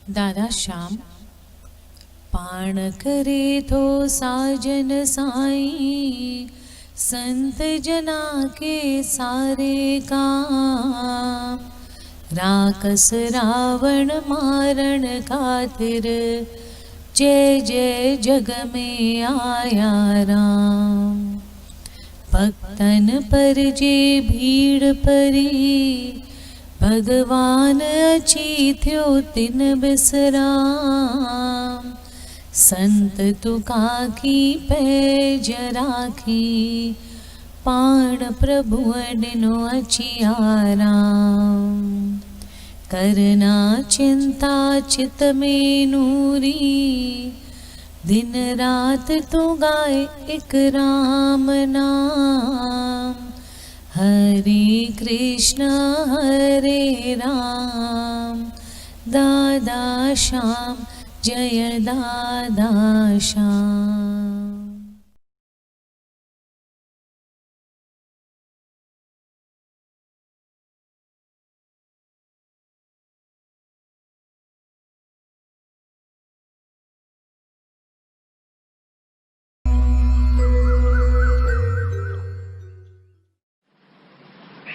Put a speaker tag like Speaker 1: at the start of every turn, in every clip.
Speaker 1: दादा श्याम पाण करे थो साजन साईं, संत जना के सारे काम। राकस रावण मारण खातिर, जय जय जग में आया राम। भक्तन पर जे भीड़ परी, भगवान अची थियो तिन बिसराम। संत तुका की पैज राखी, पाण प्रभु ॾिनो अची आराम। करना चिंता चित में नूरी, दिन रात तू गाए एक राम नाम। हरे कृष्ण हरे राम, दादा श्याम जय दादा श्याम।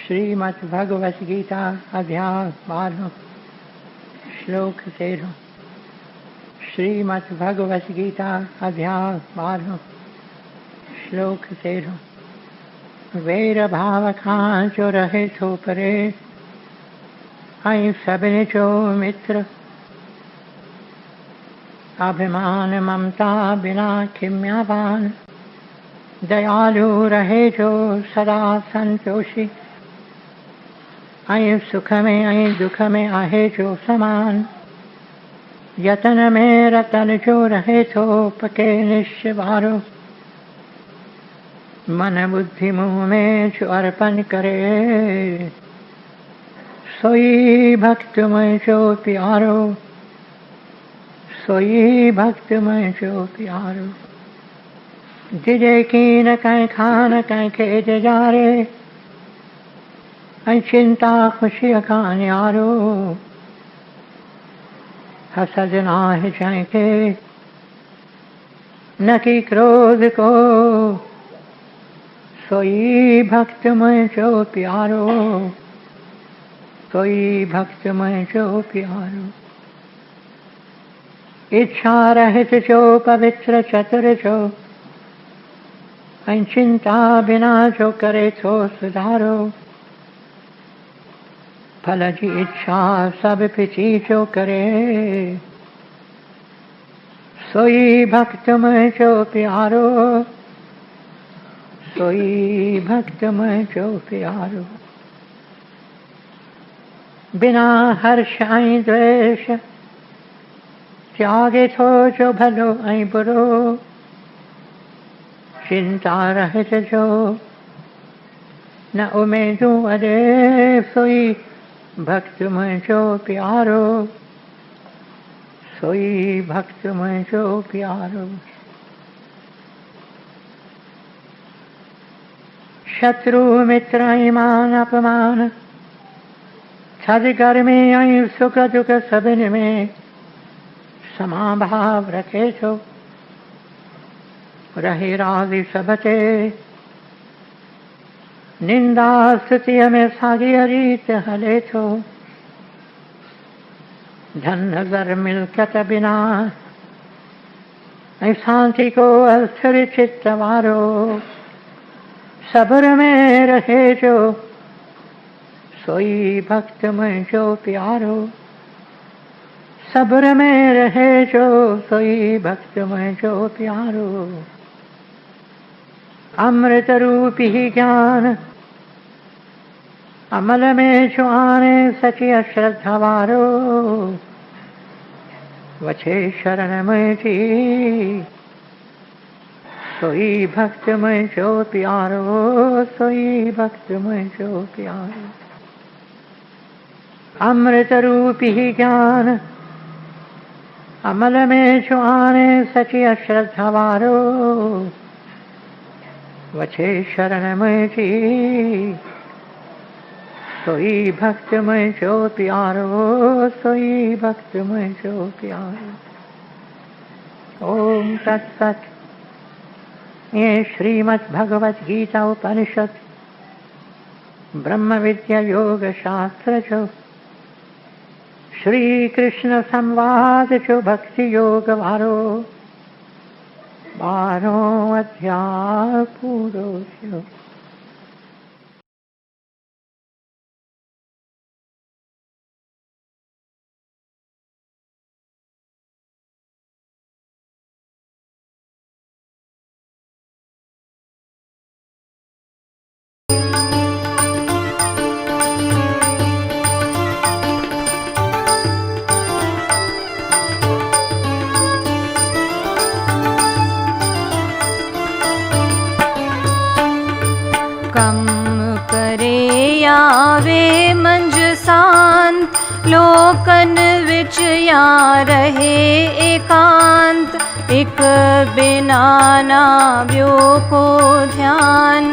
Speaker 2: श्रीमद् भगवत गीता अध्याय 12 श्लोक 13। श्रीमद् भगवत गीता अध्याय 12 श्लोक 13। वेर भाव खां जो रहे थो परे, ऐं सभिनी जो मित्र। अभिमान ममता बिना खिम्यावान, दयालु रहे जो सदा संतोषी। ऐं सुख में ऐं दुख में आहे जो समान, यतन में रतन जो रहे थो पके निश्चवारो। मन बुद्धि मुँह में जो अर्पण करे, सोई भक्त में जो प्यारो। सोई भक्त में जो प्यारो। जिजे की न कहीं खान कहीं खेज जारे, ऐं चिंता खुशी का न्यारो। हसद नाहि जंहिंखे न की क्रोध को, सोई भक्त मुंहिंजो प्यारो। सोई भक्त मुंहिंजो प्यारो। इच्छा रहित जो पवित्र चतुर जो, ऐं चिंता बिना जो करे थो सुधारो। फल जी इच्छा सब पिछी जो करे, सोई भक्त मुंहिंजो प्यारो। सोई भक्त मुंहिंजो प्यारो। बिना हर्ष ऐं द्वेष, त्यागे थो जो भलो ऐं बुरो। चिंता रहित जो न उमेदूं अॾे, सोई भक्त मुंहिंजो प्यारो। सोई भक्त मुंहिंजो प्यारो। शत्रु मित्र ऐं मान अपमान, थधि गर्मी ऐं सुख दुख सभिनी में समाभाव रखे थो। रहे राज़ी सभ ते, निंदा स्तुतिअ में साॻी रीत हले थो। धन ज़र मिल्कत बिना, ऐं शांति को अस्थिर चित्त वारो। सब्र में रहे जो, सोई भक्त मुंहिंजो प्यारो। सब्र में रहे जो, सोई भक्त मुंहिंजो प्यारो। अमृत रूपी ज्ञान अमल में जो आने, सची अश्रद्धा वारो। वछे शरण मुंहिंजी, सोई भक्त मुंहिंजो प्यारो। सोई भक्त मुंहिंजो प्यारो। अमृत रूपी ज्ञान अमल में जो आने, सची अश्रद्धा वारो। वछे शरण मुंहिंजी, सोई भक्त में जो प्यारो, सोई भक्त में जो प्यारो। ओम तत्सत। ये श्रीमद् भगवत गीता उपनिषद ब्रह्म विद्या योग शास्त्र जो श्री कृष्ण संवाद जो भक्ति योग वारो 12 अध्याय पूरो थयो।
Speaker 3: कम करे आवे मंज शांत, लोकन विच या रहे एकांत। एक बिना ना ब्यो को ध्यान,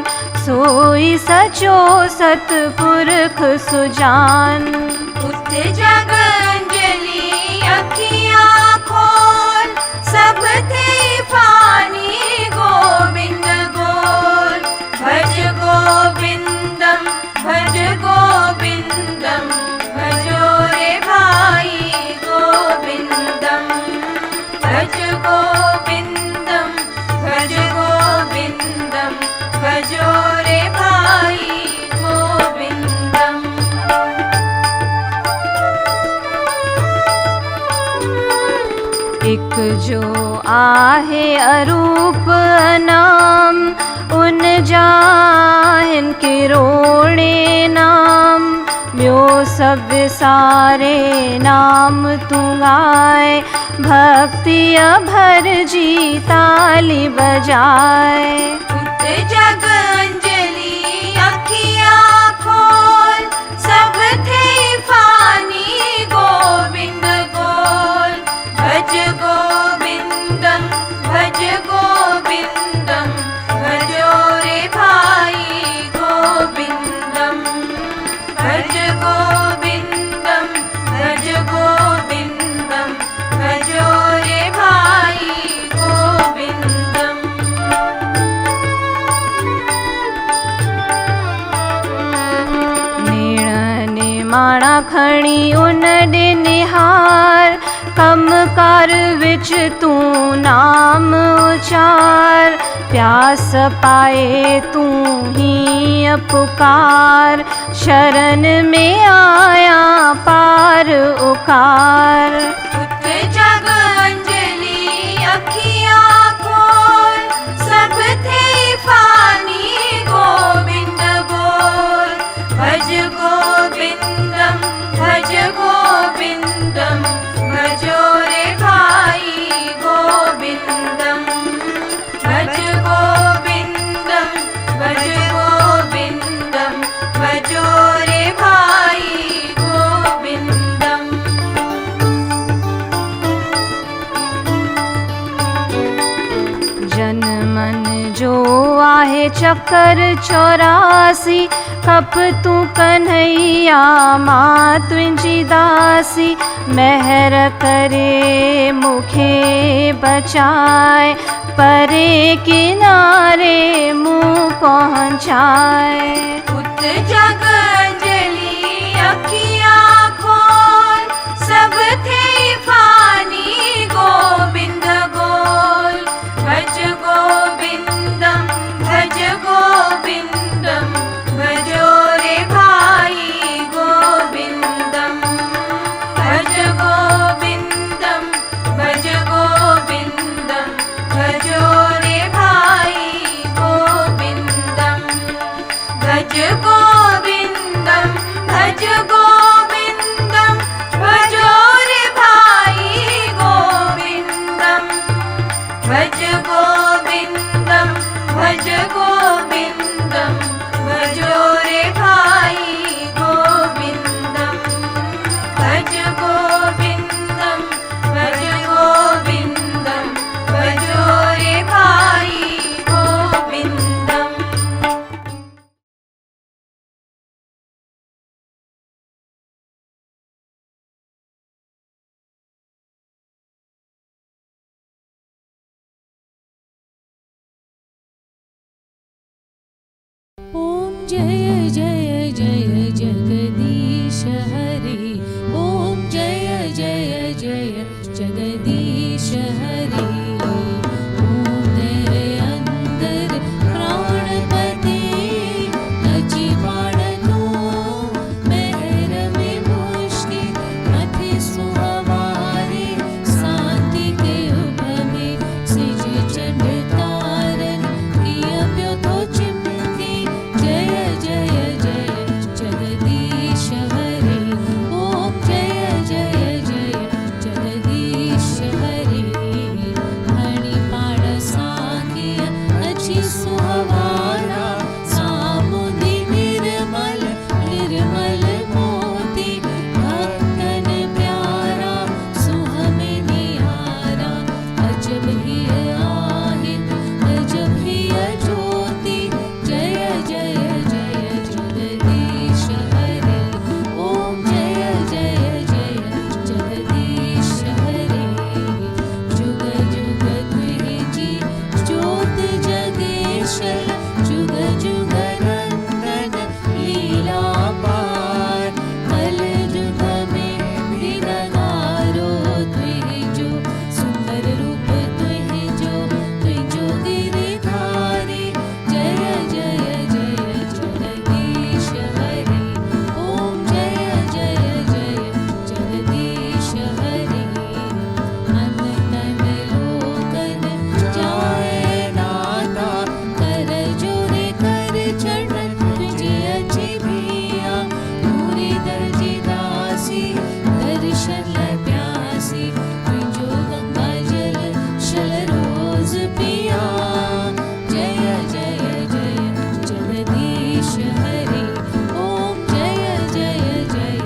Speaker 3: सोई सचो सतपुरख सुजान। उठ जग अंजलि अखियाँ खोल, सब थे फानी गोविंद गोल। भज गोविंदम भज गोविंदम, भजो रे भाई गोविंदम। भज गोविंदम भज गोविंदम, भजो रे भाई गोविंदम। एक जो आहे अरूप अनाम, उन जाहिन किरोणे नाम। म्यो सब सारे नाम तू गाए, भक्ति भर जी ताली बजाए। उठ जग अंजलि अखियाँ खोल, सब थे फानी गोविंद गोल। भज गोविंदम भज गोविंदम, भजो रे भाई गोविंदम। भज गोविंदम भज गोविंदम, भजो रे भाई गोविंदम। नीण निमाणा खणी उन दे निहार, कम कार विच तू नाम उचार। प्यास पाए तू ही पुकार, शरण में आया पार उकार। उठ जग अंजलि अखियाँ खोल, सब थे फानी गोविंद गोल। भज गोविंदम भज गोविंदम, भजो रे भाई गोविंदम। भज गोविंदम भज गोविंदम, भजो रे भाई गोविंदम। जन मन जो आहे चक्कर 84, खप तू कन्हैया मां तुंहिंजी दासी। महर करे मुखे बचाए, परे किनारे मुँह पहुँचाए। उठ जग अंजलि अखियाँ खोल, सब थे फानी गोविंद गोल। भज गोविंदम भज गोविंदम, भजो रे भाई गोविंदम। भज गोविंदम भज गोविंदम, भजो रे भाई गोविंदम। भज गोविंदम भज गोविंदम, भजो रे भाई गोविंदम। भज गोविंदम भज गोविंदम, भजो रे भाई गोविंदम। भज गोविंदम भज गोविंदम, भजो रे भाई गोविंदम।
Speaker 1: जय जय जय जगदीश हरे, ओम जय जय जय जगदीश हरे। ओम तेरे अंदर प्राणपति अची बाण तू, महर में मुष्टि मथे सुहवारे, शांति के उभमे सिज चंड तारन, किया प्यो तो चिमकी जय जय जय जगदीश हरे, ओम जय जय जय जगदीश हरे। मणिपाड़ साकिय अची सुहवारा, सामुदी निर्मल निर्मल मोती, भक्तन प्यारा सुहमे निहारा। अजब ही आहित अजब ही ज्योति, जय जय जय जगदीश हरे, ओम जय जय जय जगदीश हरे। जुग जुग तुझी ज्योत जगेश्वर, जुग जुग नंदन लीला पार। कल जुग में दिनगारो तुझो, सुंदर रूप तुझो गिरधारी, जय जय जय जगदीश हरे, ओम जय जय जय जगदीश हरे। अन तन लोकन जाए नाता, कर जोरे कर चरण तुझे अची भिया। पूरी दर्जी दासी दर्शन प्यासी, तुझो गंगा जल शल रोज पिया। जय जय जय जगदीश हरे, ओम जय जय जय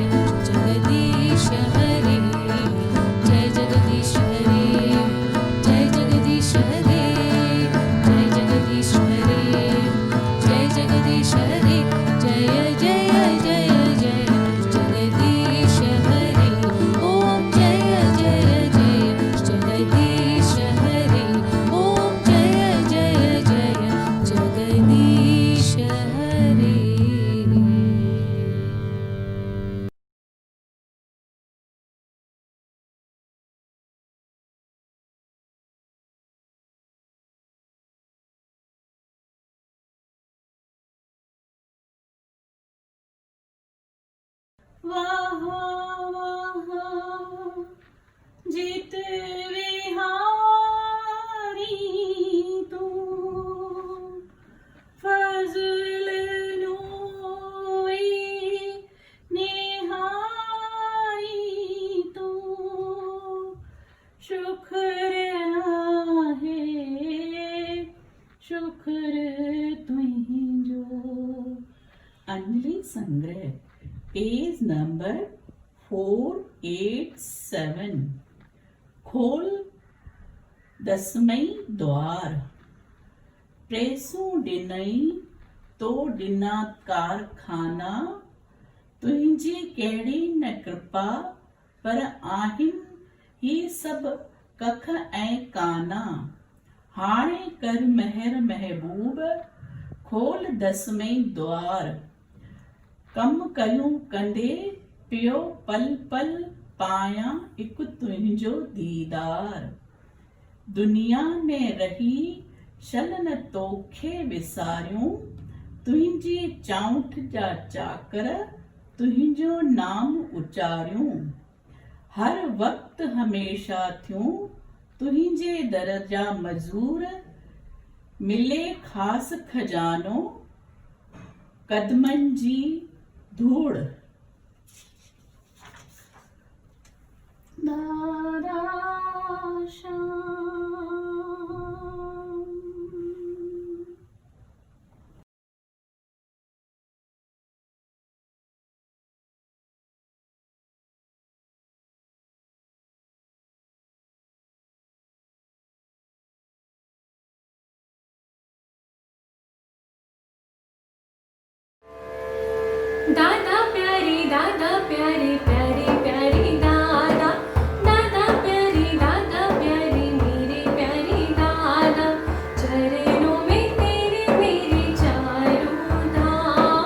Speaker 1: जगदीश हरे। जय जगदीश हरे, जय जगदीश हरे, जय जगदीश हरे, जय जगदीश हरे। जय जय जय जय जगदीश हरे, ओम जय जय जय जगदीश हरे, ओम जय जय जय जगदीश हरे।
Speaker 4: वाह वाह जित विहारी तू, फजल नोई निहारी तू। शुक्र आहे शुक्र तुझो। अंजलि संग्रह पेज नंबर 487। खोल दसमई द्वार, प्रेसूं ॾिनई तो ॾिना कारखाना। तुंहिंजी कहिड़ी न कृपा, पर आहिनि ही सभु कख ऐं काना। हाणे कर महर महबूब, खोल दसमई द्वार। कम कयूं कंदे पियो पल पल, पायां हिकु तुंहिंजो दीदार। दुनिया में रही शल न तोखे विसारियूं, तुंहिंजी चाउंठ जा चाकर तुंहिंजो नाम उचारियूं। हर वक्त हमेशा थियूं तुंहिंजे दर जा मज़ूर, मिले ख़ासि खजानो कदमनि जी धूड़। दादा श्याम।
Speaker 1: दादा प्यारे प्यारे प्यारे दादा, दादा प्यारे मेरे प्यारे दादा। चरणों में तेरे मेरे चारों धाम,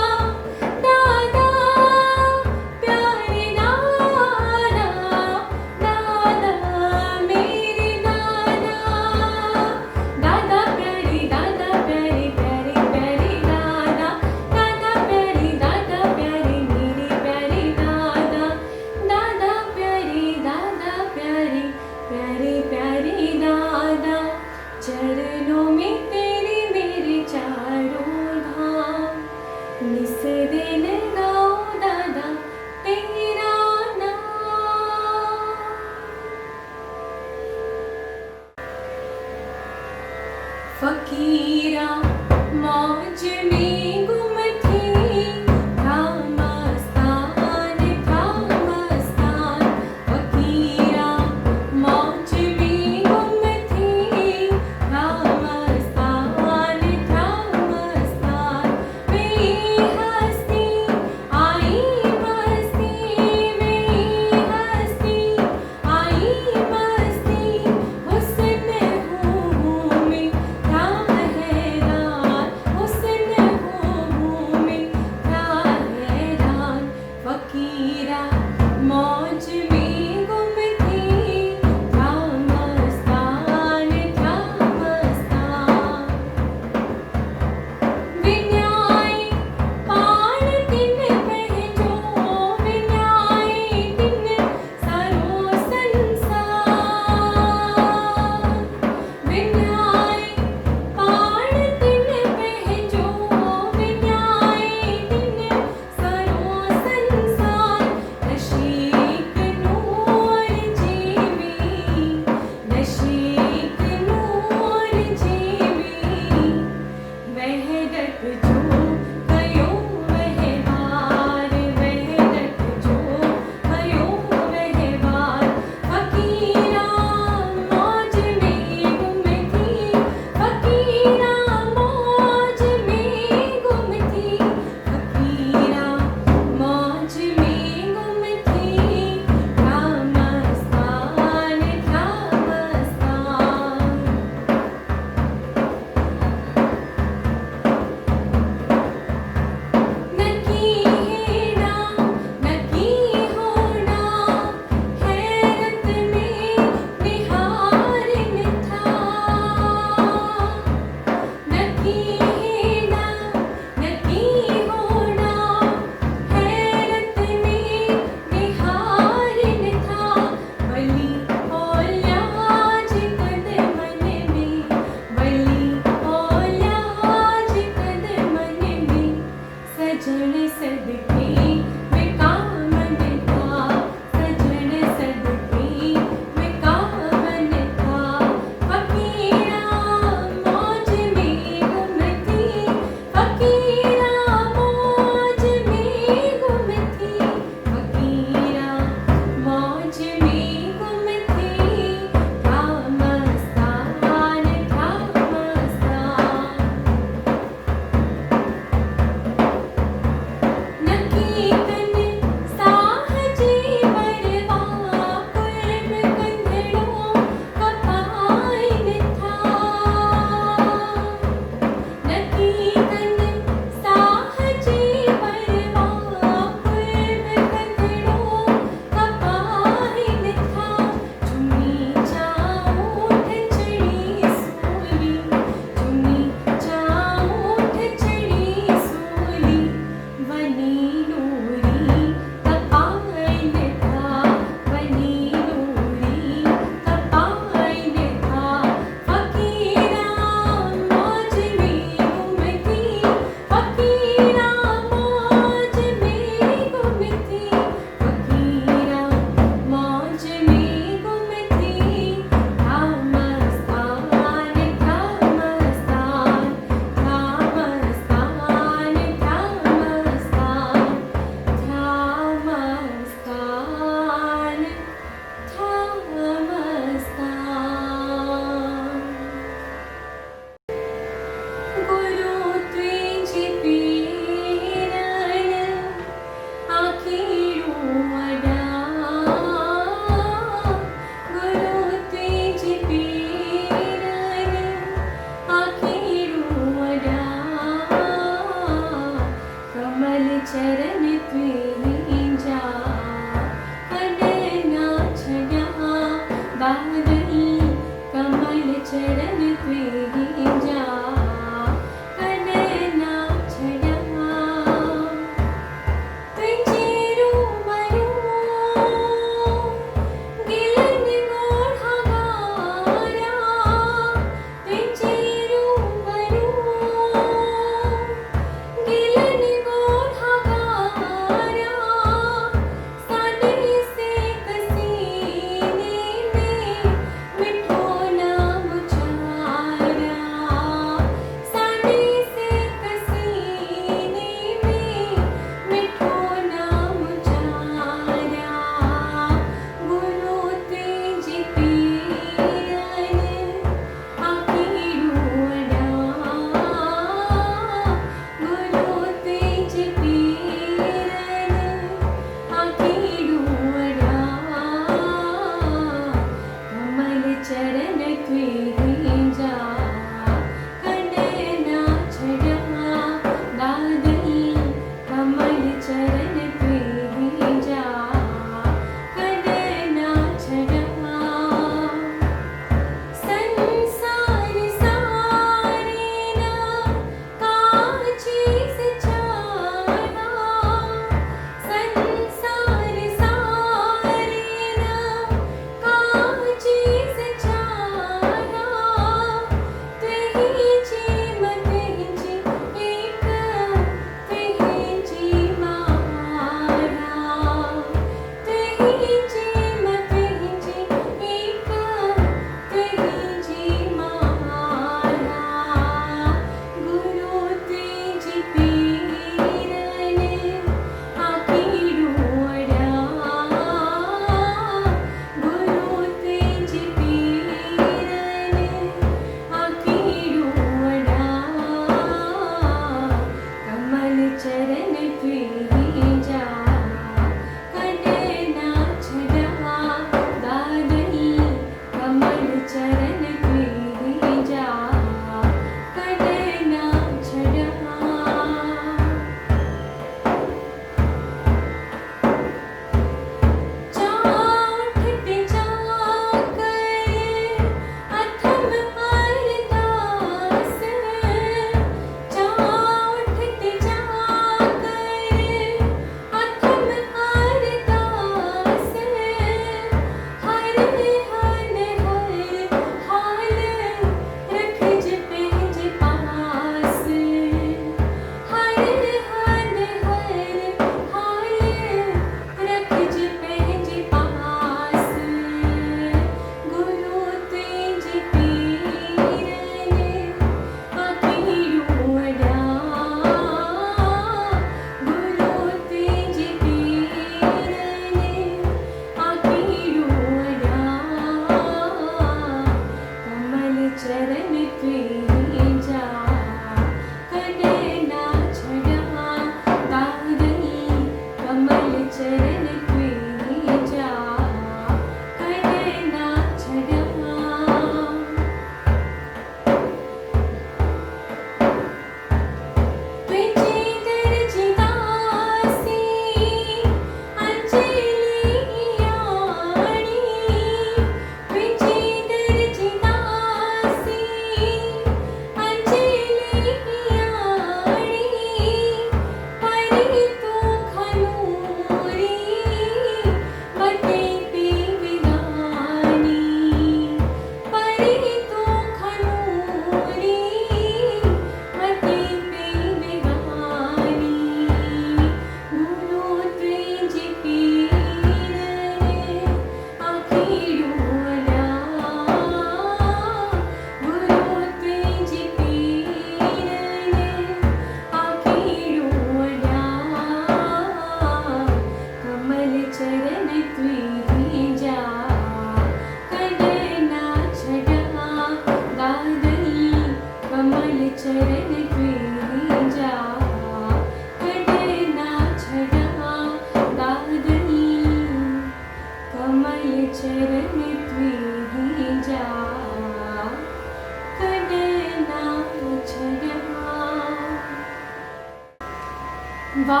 Speaker 1: वाहिगुरु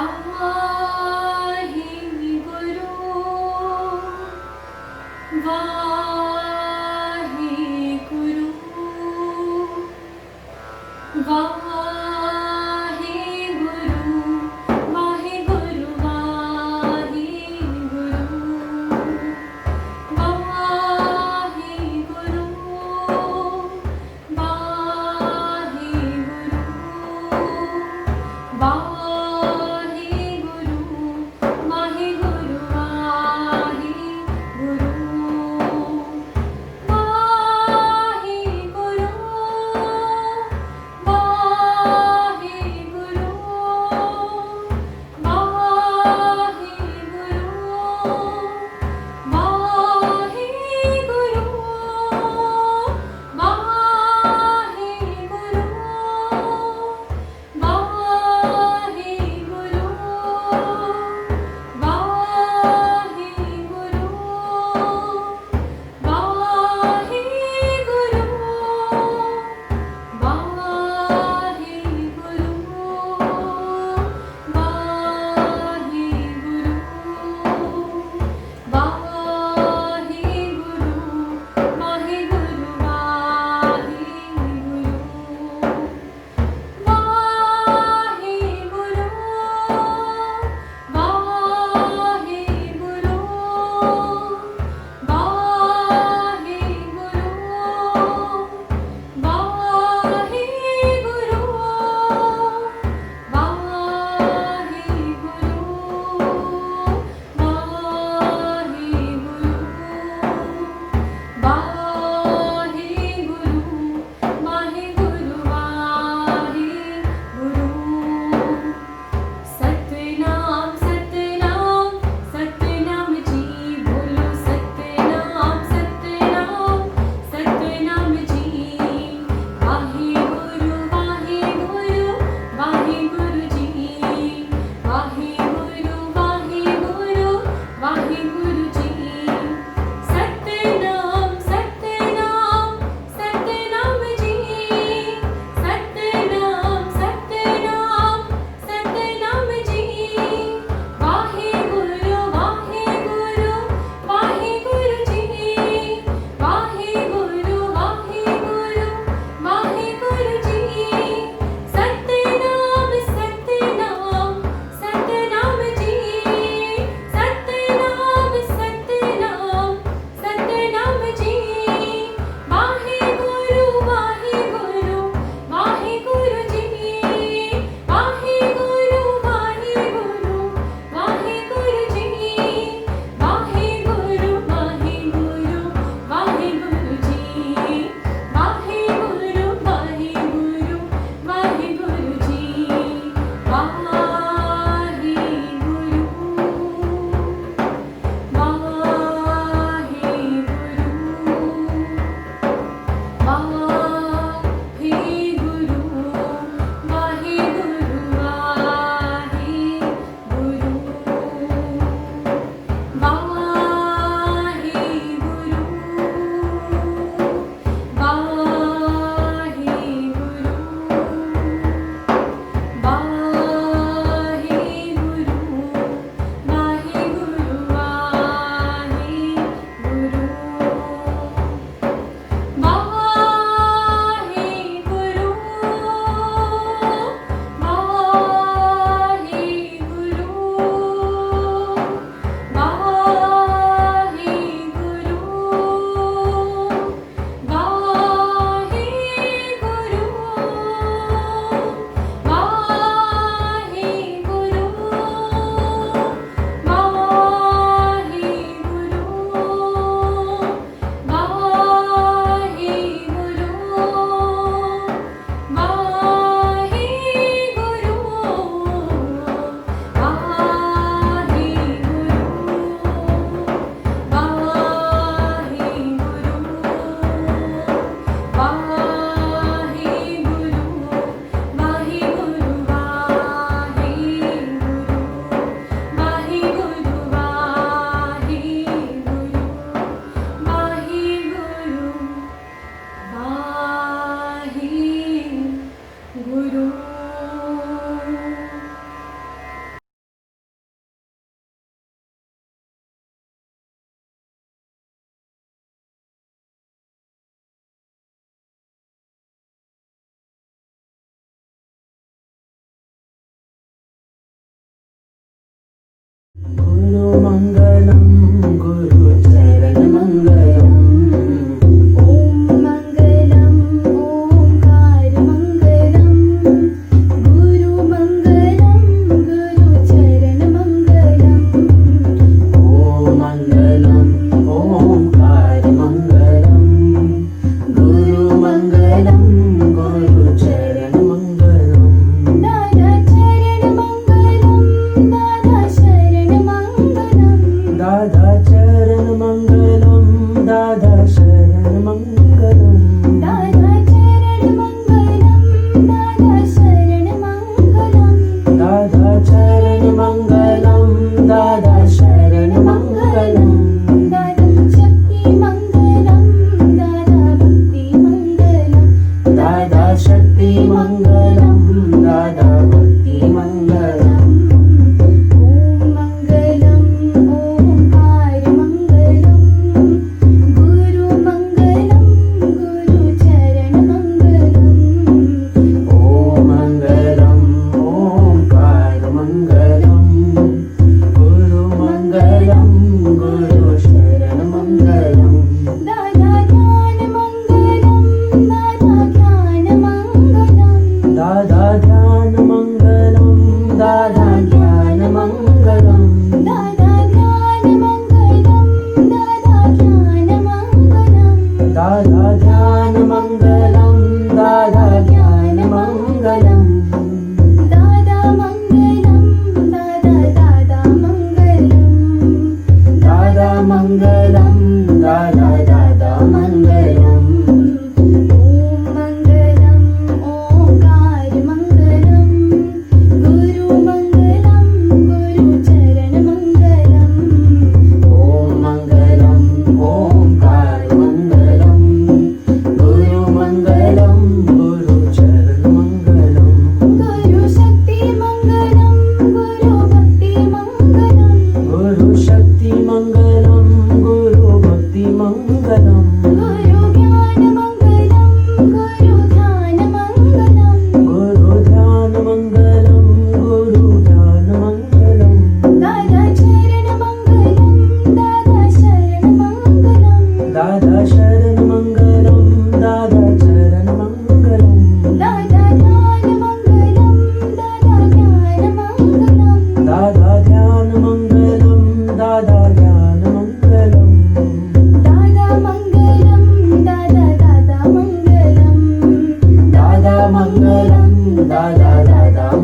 Speaker 1: वाहिगुरु वाहिगुरु वाहिगुरु वाहिगुरु वाहिगुरु वाहिगुरु वाहिगुरु वाहिगुरु वाहिगुरु वाहिगुरु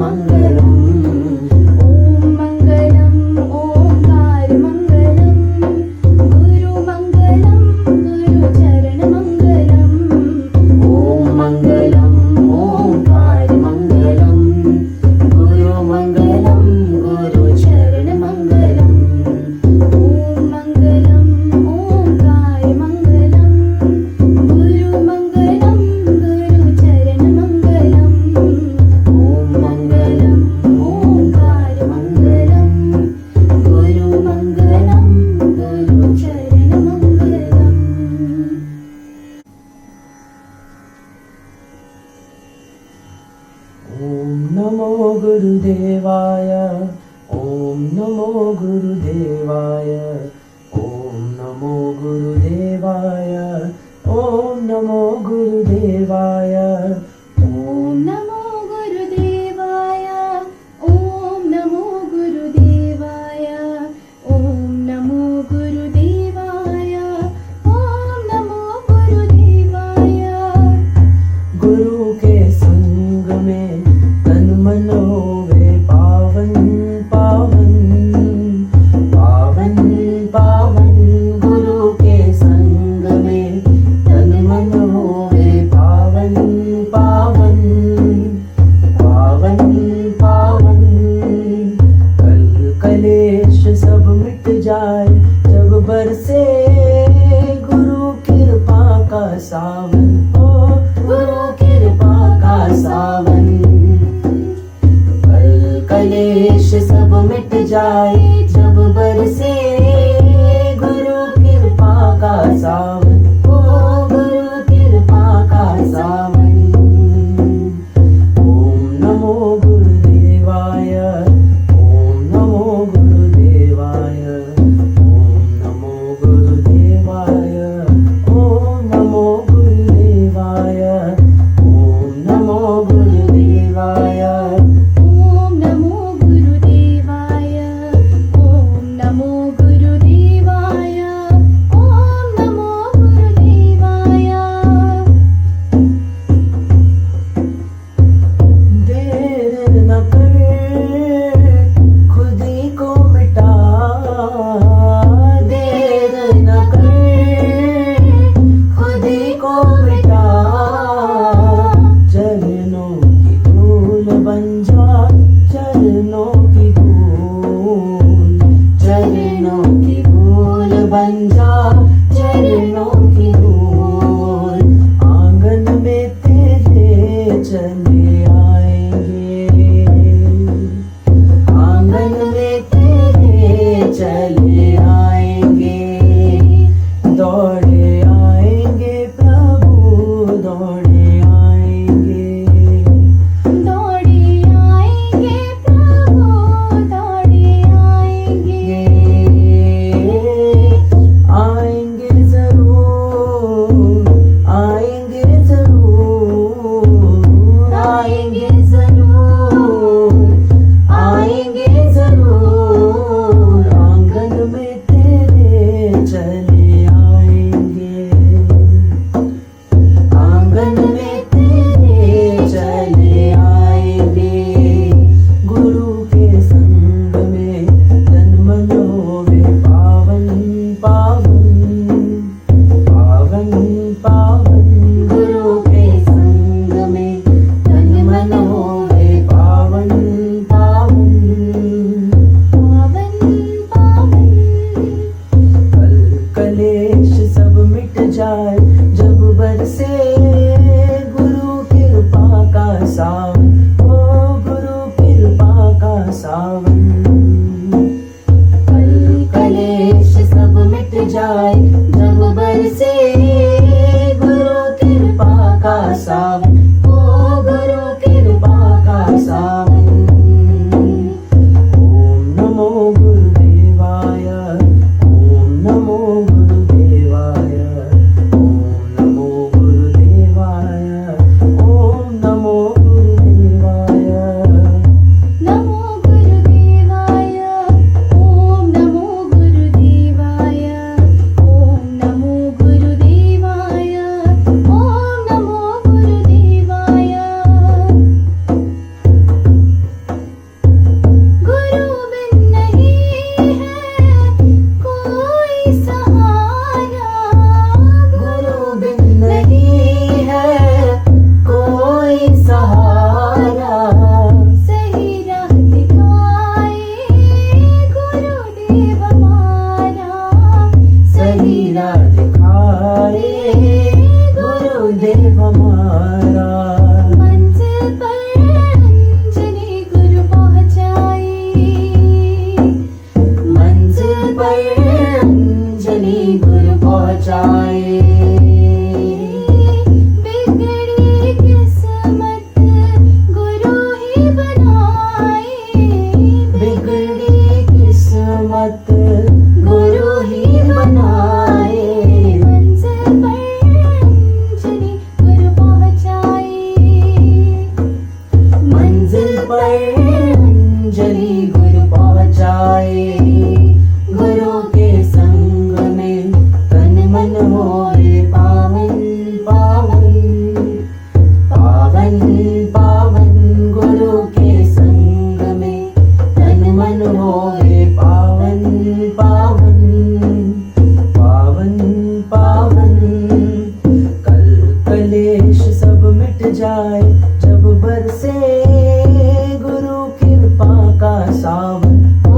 Speaker 5: मंगलम।
Speaker 1: ॐ मङ्गलम् ओङ्कारमङ्गलम् गुरुमङ्गलं गुरुचरणमङ्गलम्।
Speaker 5: ओम मंगलम ओंकारमंगलम गुरुमंगलम गुरुचरणमंगलम।
Speaker 1: ॐ मङ्गलम् ओङ्कारमङ्गलं गुरुमङ्गलं गुरुचरणमङ्गलम्।
Speaker 5: ओम मंगलम ओंकारमंगलम गुरुमंगलम गुरुचरणमंगलम। ओम नमो गुरुदेवाय ओम नमो गुरुदेवाय ओम नमो गुरुदेवाय ओम नमो गुरुदेवाय
Speaker 1: ॐ नमो गुरुदेवाय ॐ नमो गुरुदेवाय ॐ नमो गुरुदेवाय ॐ नमो गुरुदेवाय।
Speaker 5: गुरु के संग में तन मन होवे पावन पावन पावन पावन। गुरु के संग में तन मन होवे पावन पावन पावन पावन। कल कलेश सब मिट जाए जब बरसे गुरु कृपा का सावन। ओ गुरु कृपा का सावन। कल कलेश सब मिट जाए जब बरसे गुरु कृपा का सावन। ओ गुरु कृपा का सावन। ओम नमो गुरुदेवाय ओम नमो गुरुदेवाय ओम नमो गुरुदेवाय ओम नमो गुरुदेवाय ओम नमो गुरुदेवाय।
Speaker 1: ॐ नमो गुरुदेवाय ॐ नमो गुरुदेवाय ॐ नमो गुरुदेवाय।
Speaker 5: देर न कर खुद ही को मिटा। देर न कर खुद ही को मिटा। चरणों की धूल बन जा चरणों की धूल। चरणों की धूल बन जा चरणों की धूल। आंगन में तेरे चले आएंगे। आंगन में तेरे चले आएंगे। दौड़े आएंगे प्रभु दौड़े आएंगे।
Speaker 1: दौड़े आएंगे प्रभु दौड़े आएंगे।
Speaker 5: आएंगे जरूर आएंगे जरूर आएंगे जरूर आएंगे जरूर। आंगन में तेरे चले आएंगे। आंगन में तेरे चले आएंगे। गुरु के संग में तन मन होवे पावन पावन पावन पावन। गुरु के संग में तन मन होवे पावन पावन
Speaker 1: पावन पावन।
Speaker 5: कल कलेश सब मिट जाए जब बरसे गुरु कृपा का सावन। ओ गुरु कृपा का सावन। कल कलेश सब मिट जाए जब बरसे गुरु कृपा का सावन। ओ गुरु कृपा का सावन। ओम नमो गुरुदेवाय ओम नमो गुरुदेवाय ओम नमो गुरुदेवाय ओम नमो गुरुदेवाय।
Speaker 1: नमो गुरुदेवाय
Speaker 5: पर अंजलि गुरु पहुँचाए। गुरु के संग में तन मन होए पावन पावन पावन पावन। गुरु के संग में तन मन होए पावन पावन पावन पावन। कल कलेश सब मिट जाए जब बरसे गुरु कृपा का सावन। ओ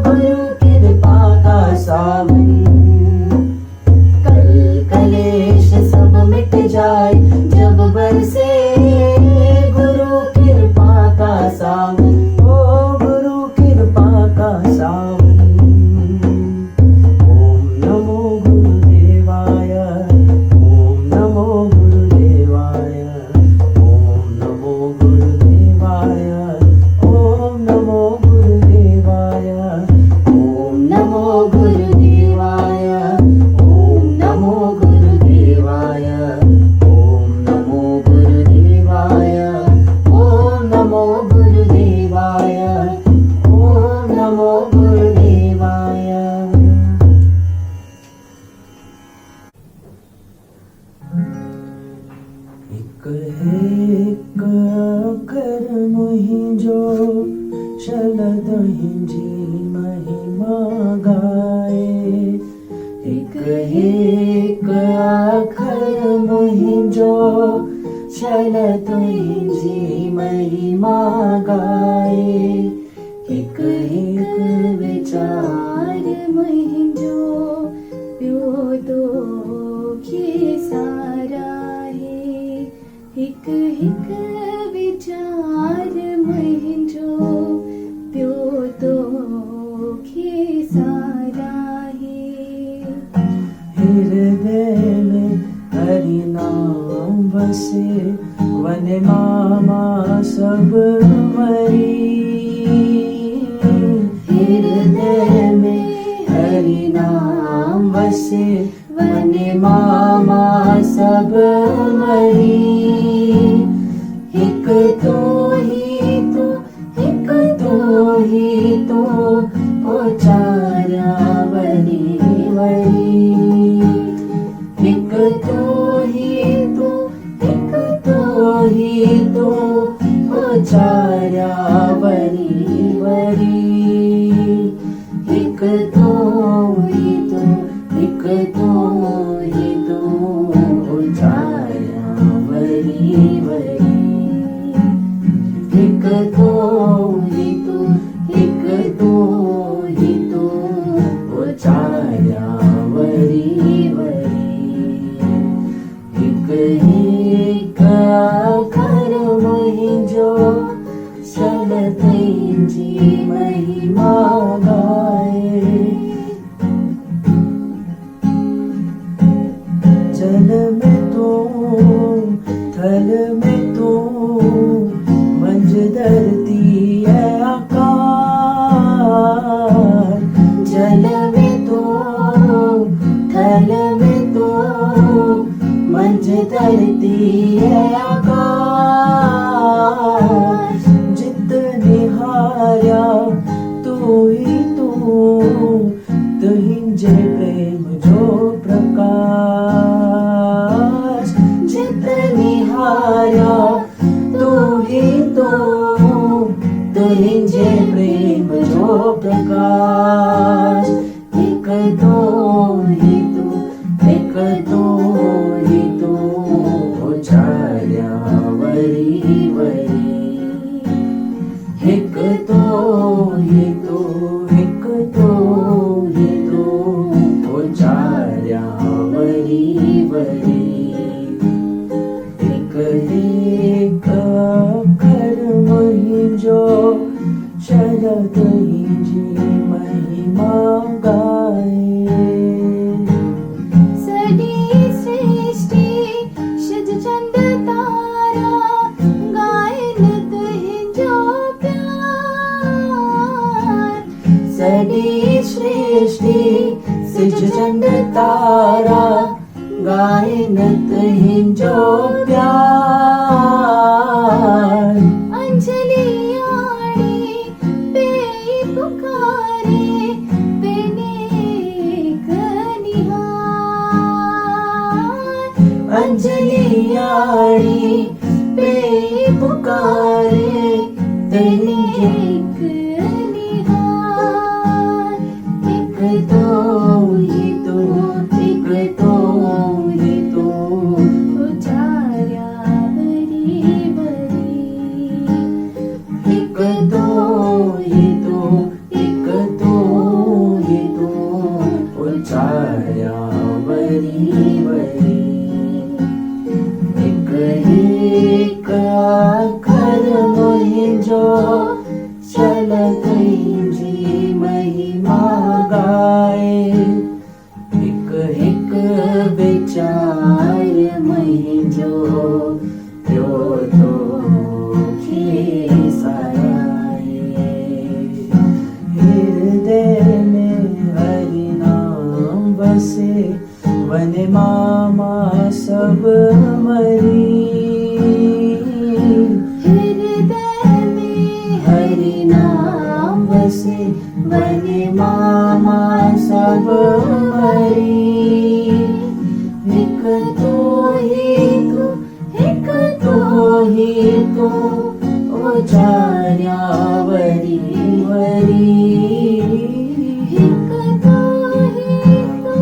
Speaker 5: गुरु कृपा का सावन। कल कलेश सब मिट जाए जब बरसे गुरु कृपा का सावन। ओ गुरु कृपा का सावन। ओम नमो गुरुदेवाय। ओम नमो गुरुदेवाय। ओम नमो गुरुदेवाय। ओम नमो गुरुदेवाय। ओम नमो गुरुदेवाय। ओम नमो गुरुदेवाय। ओम नमो गुरुदेवाय। ओम नमो गुरुदेवाय। ओम नमो गुरुदेवाय। एक एक अक्षर मुहिंजो शब्द हिंजी महिमा गाए। एक एक अक्षर मुहिंजो शब्द हिंजी महिमा गाए। एक एक विचार
Speaker 1: मुहिंजो प्यो तो खे सारा है। हिक हिक विचार मुहिंजो प्यो तो खे सारा है।
Speaker 5: हृदय में हरि नाम बसे वन मामा सब मरी। हृदय में हरि नाम बसे वन मामा सब मरी। एक तो ही तो एक तो ही तो उचारा वरी वरी। एक तो ही तो एक तो ही तो उचारा वरी वरी। एक तो ही तो एक तो ही तो उचारा वरी वरी। एक तो ही तो एक तो ही तो उचारा वरी वरी। एक एक अक्षर मुहिंजो शब्द हिंजी महिमा गाए। जल में तो थल में तो मंज धरती है आकार। जल में तो थल में तो मंज धरती है आकार। जितने हारा तू ही तू तुहिंजे प्रेम जो प्रकाश। जितने हारा तू ही तो तुहिंजे प्रेम जो प्रकाश। एक तो ही तो एक तो ही तो उचारा वरी वरी। एक तो ही तो एक तो ही तो उचारा वरी वरी। एक एक अक्षर मुहिंजो शब्द हिंजी महिमा गाए।
Speaker 1: सदी सृष्टि शिज चंद तारा गायन तुहिंजो प्यार।
Speaker 5: सदी सृष्टि सिज चंद तारा गायन तुहिंजो प्यार।
Speaker 1: अंजलियां एक निहार, एक
Speaker 5: तो ही तो, एक तो ही तो,
Speaker 1: उचार्या बरी बरी,
Speaker 5: एक तो ही तो, एक तो ही तो, उचार्या बरी बरी. एक एक अखर मुहिंजो चलतई महिमा गाए. एक एक विचार मुहिंजो प्यो तो खेसाराए. हृदय में हरि नाम बसे, वन मामा सब मरी.
Speaker 1: हृदय में
Speaker 5: हरि नाम बसे, वन मामा सब मरी. एक तो ही तो, एक तो ही तो, उचार्या वरी वरी.
Speaker 1: एक तो ही तो,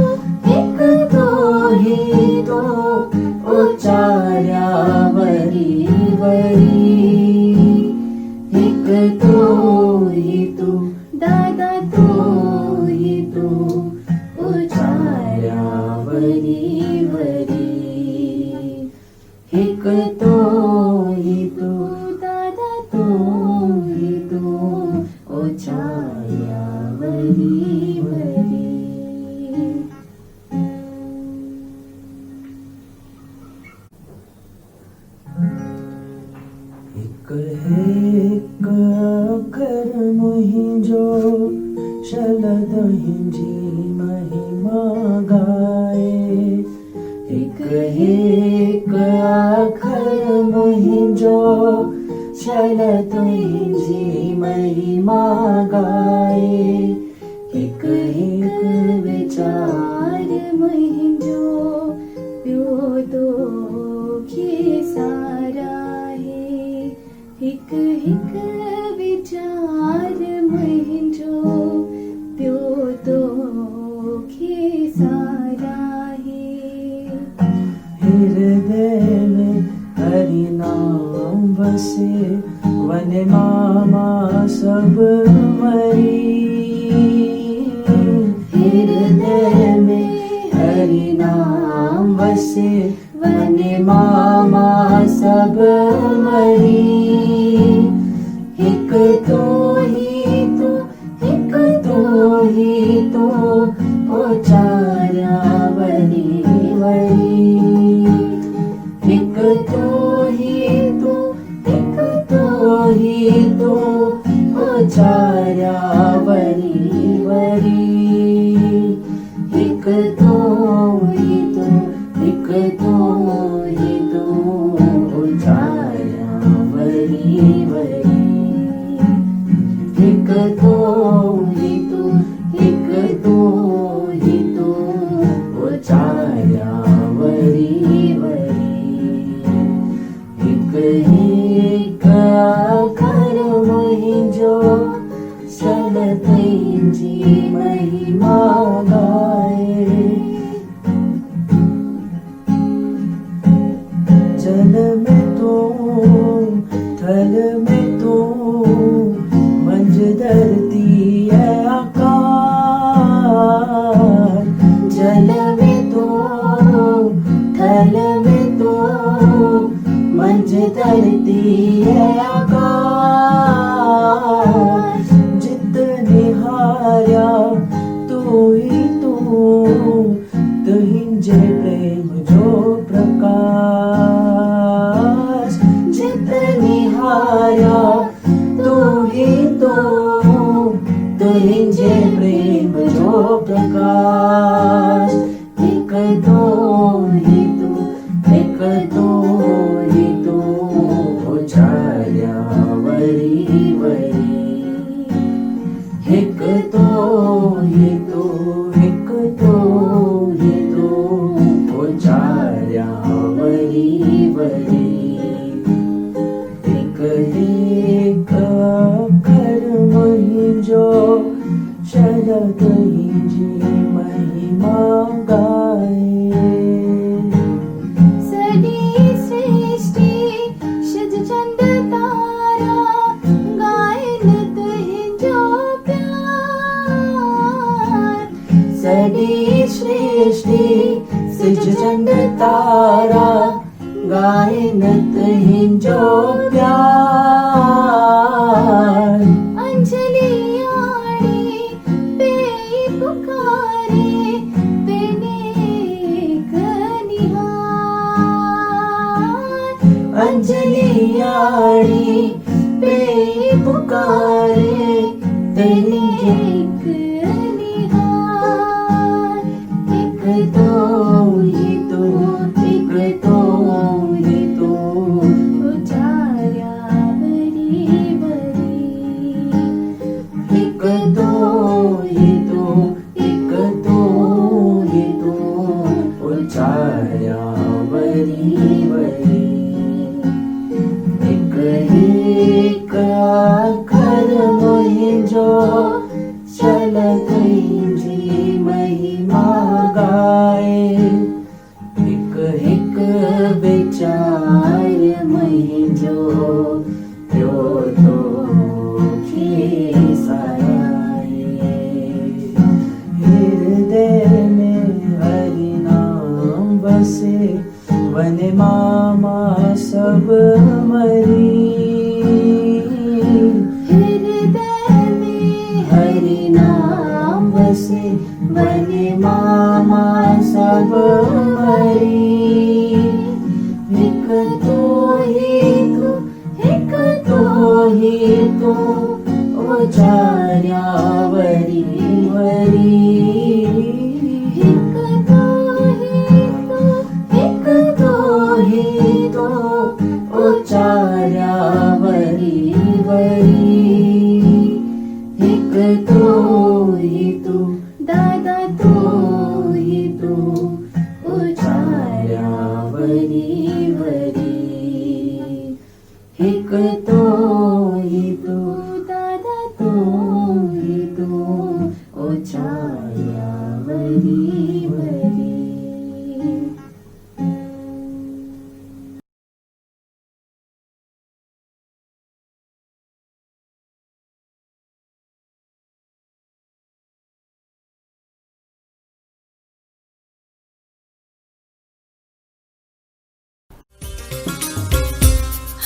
Speaker 1: एक
Speaker 5: तो ही तो, उचार्या वरी वरी. एक तो ही तो,
Speaker 1: दादा तो ही तो,
Speaker 5: उचार्या वरी वरी. एक तो ही तो,
Speaker 1: दादा
Speaker 5: तो ही तो, उचार्या वरी वरी. एक एक अखर मुहिंजो शलद हिंजी महिमा गाए. एक एक अखर मुहिंजो शलद हिंजी महिमा गाए. एक एक
Speaker 1: विचार मुहिंजो प्यो तो खेसारा है. हिक हिक विचार मुहिंजो प्यो तो खेसारा है.
Speaker 5: हृदय में हरि नाम बसे, वन मामा सब मरी. हृदय में हरि नाम बसे, वन मामा सब मरी. एक तो ही तो, एक तो ही तो, उचार्या वरी वरी. एक तो ही तो, एक तो ही तो, उचार्या वरी वरी. एक तो ही तो, एक तो ही तो, उचार्या वरी वरी. एक तो ही तो, एक तो ही तो, उचार्या वरी वरी. एक एक अखर मुहिंजो चलतई महिमा गाए. जल में तो, थल में तो, मंज धरती है आकार. जल में तो, थल में तो, मंज धरती है आकार. जितने हारा तू ही तू, तुहिंजे प्रेम जो प्रकाश. जितने हारा तू ही तो, तुहिंजे प्रेम जो प्रकाश. एक तो ही तो, एक तो ही तो, उचार्या वरी वरी. एक तो ही तो, एक तो ही तो, उचार्या वरी वरी. एक एक अखर तुझी महिमा गाए
Speaker 1: सडी सृष्टि शिज चंद तारा गायन तुझो प्यार
Speaker 5: सडी सृष्टि सिज चंद तारा गायन तुझो प्यार
Speaker 1: अंजलि आड़ी पे पुकारे बिने कनिहार
Speaker 5: अंजलि आड़ी पे पुकारे तेरी
Speaker 1: एक निहार
Speaker 5: एक तो ही तू एक तो ही तू
Speaker 1: उचार्या बरी बरी
Speaker 5: एक तो ही तू एक तो ही तू उचार्या बरी बरी एक अखर मुहिंजो चल तुझी महिमा गाए एक विचार मुहिंजो थियो तो साराए हृदय में हरि नाम बसे वन मामा सब मरी
Speaker 1: हृदय में
Speaker 5: हरि नाम बसे वन मामा सब मरी एक तो ही तू एक तो ही तू उचार्या वरी वरी
Speaker 1: एक तो ही तू
Speaker 5: एक तो ही तो उचार्या वरी वरी एक तो ही तू
Speaker 1: दादा तो
Speaker 5: ही तू उचार्या वरी वरी एक तो ही तू
Speaker 1: दादा
Speaker 5: तो ही तू उचार्या वरी वरी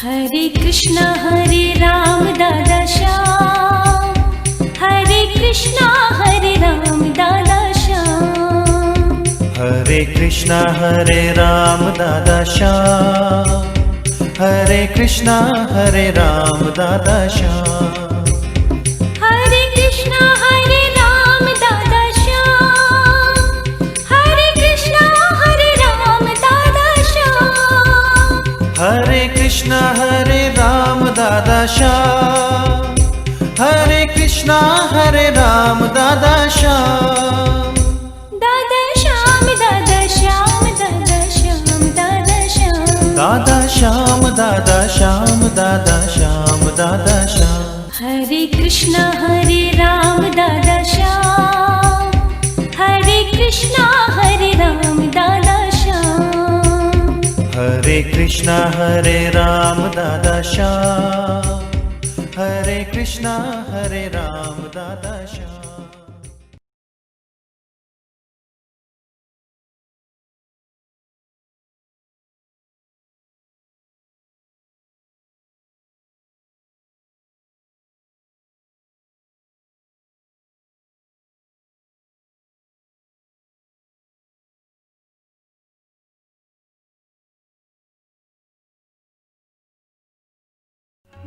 Speaker 3: हरे कृष्णा हरे राम दादा श्याम हरे कृष्णा हरे राम दादा श्याम
Speaker 6: हरे कृष्णा हरे राम दादा श्याम हरे कृष्णा हरे राम दादा श्याम
Speaker 3: हरे कृष्णा हरे राम दादा श्याम हरे कृष्णा हरे राम दादा श्याम
Speaker 6: हरे कृष्णा हरे राम दादा श्याम हरे कृष्णा हरे राम दादा श्याम
Speaker 3: दादा श्याम दादा श्याम दादा श्याम दादा श्याम
Speaker 6: दादा श्याम दादा श्याम दादा श्याम दादा श्याम
Speaker 3: हरे कृष्णा हरे राम दादा श्याम हरे कृष्णा हरे राम दादा श्याम
Speaker 6: हरे कृष्णा हरे राम दादा श्याम हरे कृष्णा हरे राम दादा श्याम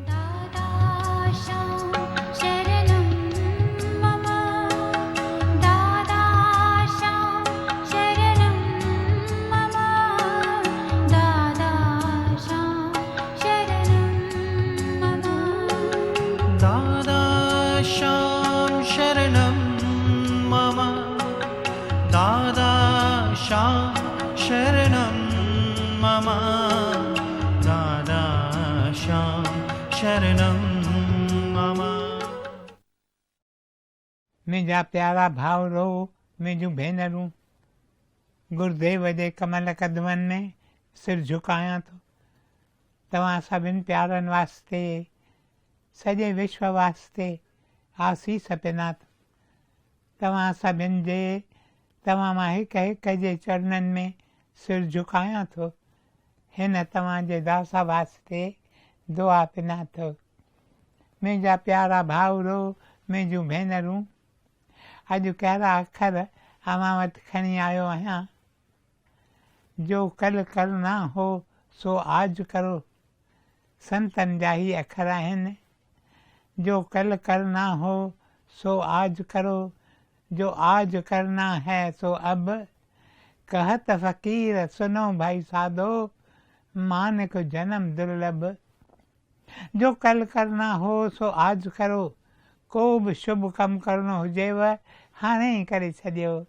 Speaker 3: दादा श्याम शरणं मम दादा श्याम शरणं मम दादा श्याम शरणं मम
Speaker 6: दादा श्याम शरणं मम दादा श्याम शरणं मम दादा श्याम शरणं मम
Speaker 2: मुंहिंजा प्यारा भाउरो मुंहिंजूं भेनरूं, गुरुदेव जे कमल कदमनि में सिर झुकायां थो। तव्हां सभिनि प्यारनि वास्ते, सॼे विश्व वास्ते आसीस पिना थो। तव्हां सभिनि जे, तव्हां मां हिक हिक जे चरणनि में सिर झुकायां थो। हिन तव्हांजे दासा वास्ते दुआ पिना थो। मुंहिंजा प्यारा भाउरो मुंहिंजूं भेनरूं, अॼु कहिड़ा अखर अव्हां वटि खणी आयो आहियां। जो कल करना हो सो आज करो, संतनि जा ही अखर आहिनि। जो कल करना हो सो आज करो, जो आज करना है सो अब। कहत फ़कीर सुनो भाई साधो, मानिक जन्म दुर्लभ। जो कल करना हो सो आज करो, को बि शुभ कमु करिणो हुजेव हाणे ई करे छॾियो।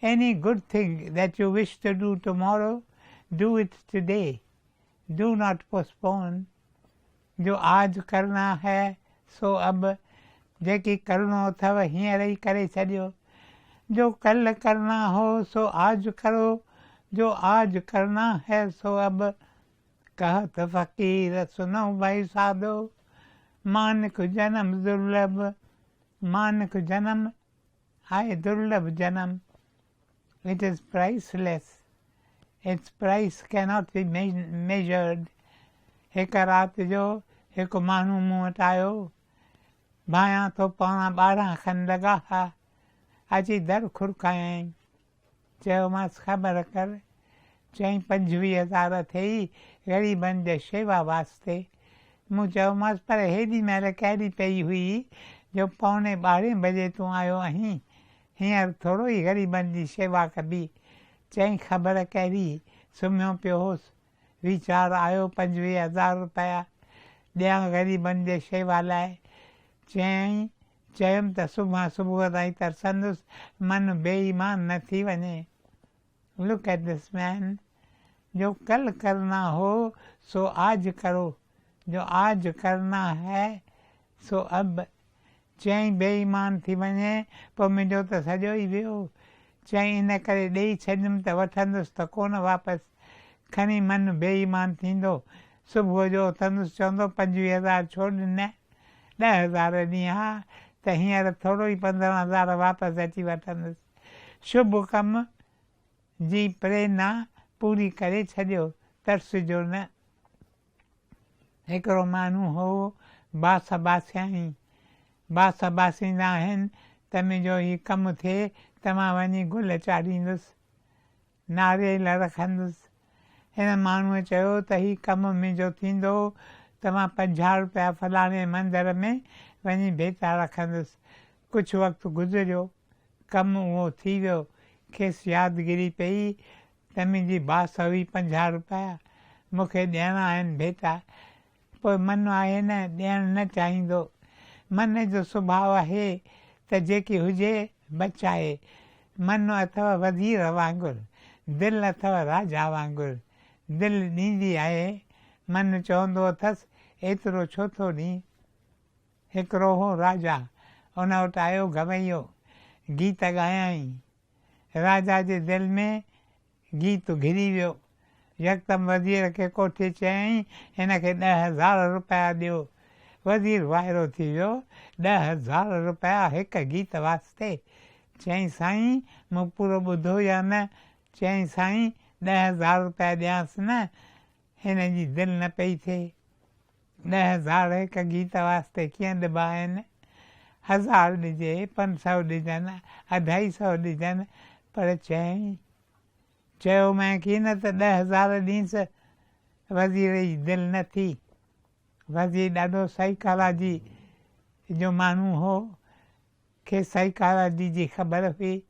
Speaker 2: Any good thing that you wish to do tomorrow, do it today. Do not postpone. जो आज करना है सो अब, जेकी करिणो अथव हींअर ई करे छॾियो। जो कल करना हो सो आज करो, जो आज करना है सो अब। कहत फ़कीर सुनो भाई साधो, मानिक जन्म दुर्लभ। मानिक जन्म आहे दुर्लभ जन्म। It is priceless. Its price cannot be measured. हिक राति जो हिकु माण्हू मूं वटि आयो, भायां तो 12 खनि लॻा हा। अची दर खुरकायईं, चयोमांसि ख़बर कर। चईं 25,000 अथई ग़रीबनि जे शेवा वास्ते। मूं चयोमांसि पर हेॾी महिल कहिड़ी पई हुई जो 12:15 बजे तूं आयो आहीं, हींअर थोरो ई ग़रीबनि जी शेवा कबी। चईं ख़बर कहिड़ी, सुम्हियो पियो होसि, वीचार आयो 25,000 रुपया ॾियां ग़रीबनि जे शेवा लाइ। चयुमि त सुबुह ताईं तरसंदुसि, मन बेईमान न थी वञे। Look at this man. जो कल करना हो सो आज करो, जो आज करना है सो अब। चईं बेईमान थी वञे पोइ मुंहिंजो त सॼो ई वियो। चईं इन करे ॾेई छॾियुमि त वठंदुसि त कोन वापसि। खणी मन बेईमान थींदो, सुबुह जो उथंदुसि चवंदो 25,000 छो ॾिना, 10,000 ॾींहं हा त हींअर थोरो ई 15,000 वापसि अची वठंदुसि। शुभ कम जी प्रेरणा पूरी करे छॾियो, तरसिजो न। हिकिड़ो माण्हू हो, बास बासियाईं। बास बासींदा आहिनि त मुंहिंजो हीउ कमु थिए त मां वञी गुल चाढ़ींदुसि, नारियल रखंदुसि। हिन माण्हूअ चयो त हीउ कमु मुंहिंजो थींदो त मां 50 रुपया फलाणे मंदर में वञी भेटा रखंदुसि। कुझु वक़्तु गुज़रियो, कमु उहो थी वियो। खेसि यादगिरी पई त मुंहिंजी बास हुई 50 रुपया, मूंखे ॾियणा आहिनि भेटा। पोइ मन आहे न, ॾियणु न चाहींदो। मन जो सुभाउ आहे त जेकी हुजे बचाए। मन अथव वज़ीर वांगुरु, दिलि अथव राजा वांगुरु। दिलि ॾींदी आहे, मन चवंदो अथसि एतिरो छो थो ॾीं। हिकिड़ो हो राजा, उन वटि आयो गवैयो, गीत ॻायाईं। राजा जे दिलि में गीत घिरी वियो। यकदमि वज़ीर खे कोठे चयईं हिन खे 10,000 रुपया ॾियो। वज़ीर वाइरो थी वियो, 10,000 रुपया हिकु गीत वास्ते। चईं साईं मूं पूरो ॿुधो या न? चईं साईं 10,000 रुपया ॾियांसि न, हिन जी दिलि न पई थिए। 10,000 हिकु गीत वास्ते कीअं ॾिबा आहिनि। 1000 ॾिजे, 500 ॾिजनि, 250 ॾिजनि, पर चयो मैं की न त 10,000 ॾींसि। वज़ीर जी दिलि न थी। वज़ीर ॾाढो साइकालॉजी जो माण्हू हो, खे साइकालॉजी जी ख़बर हुई।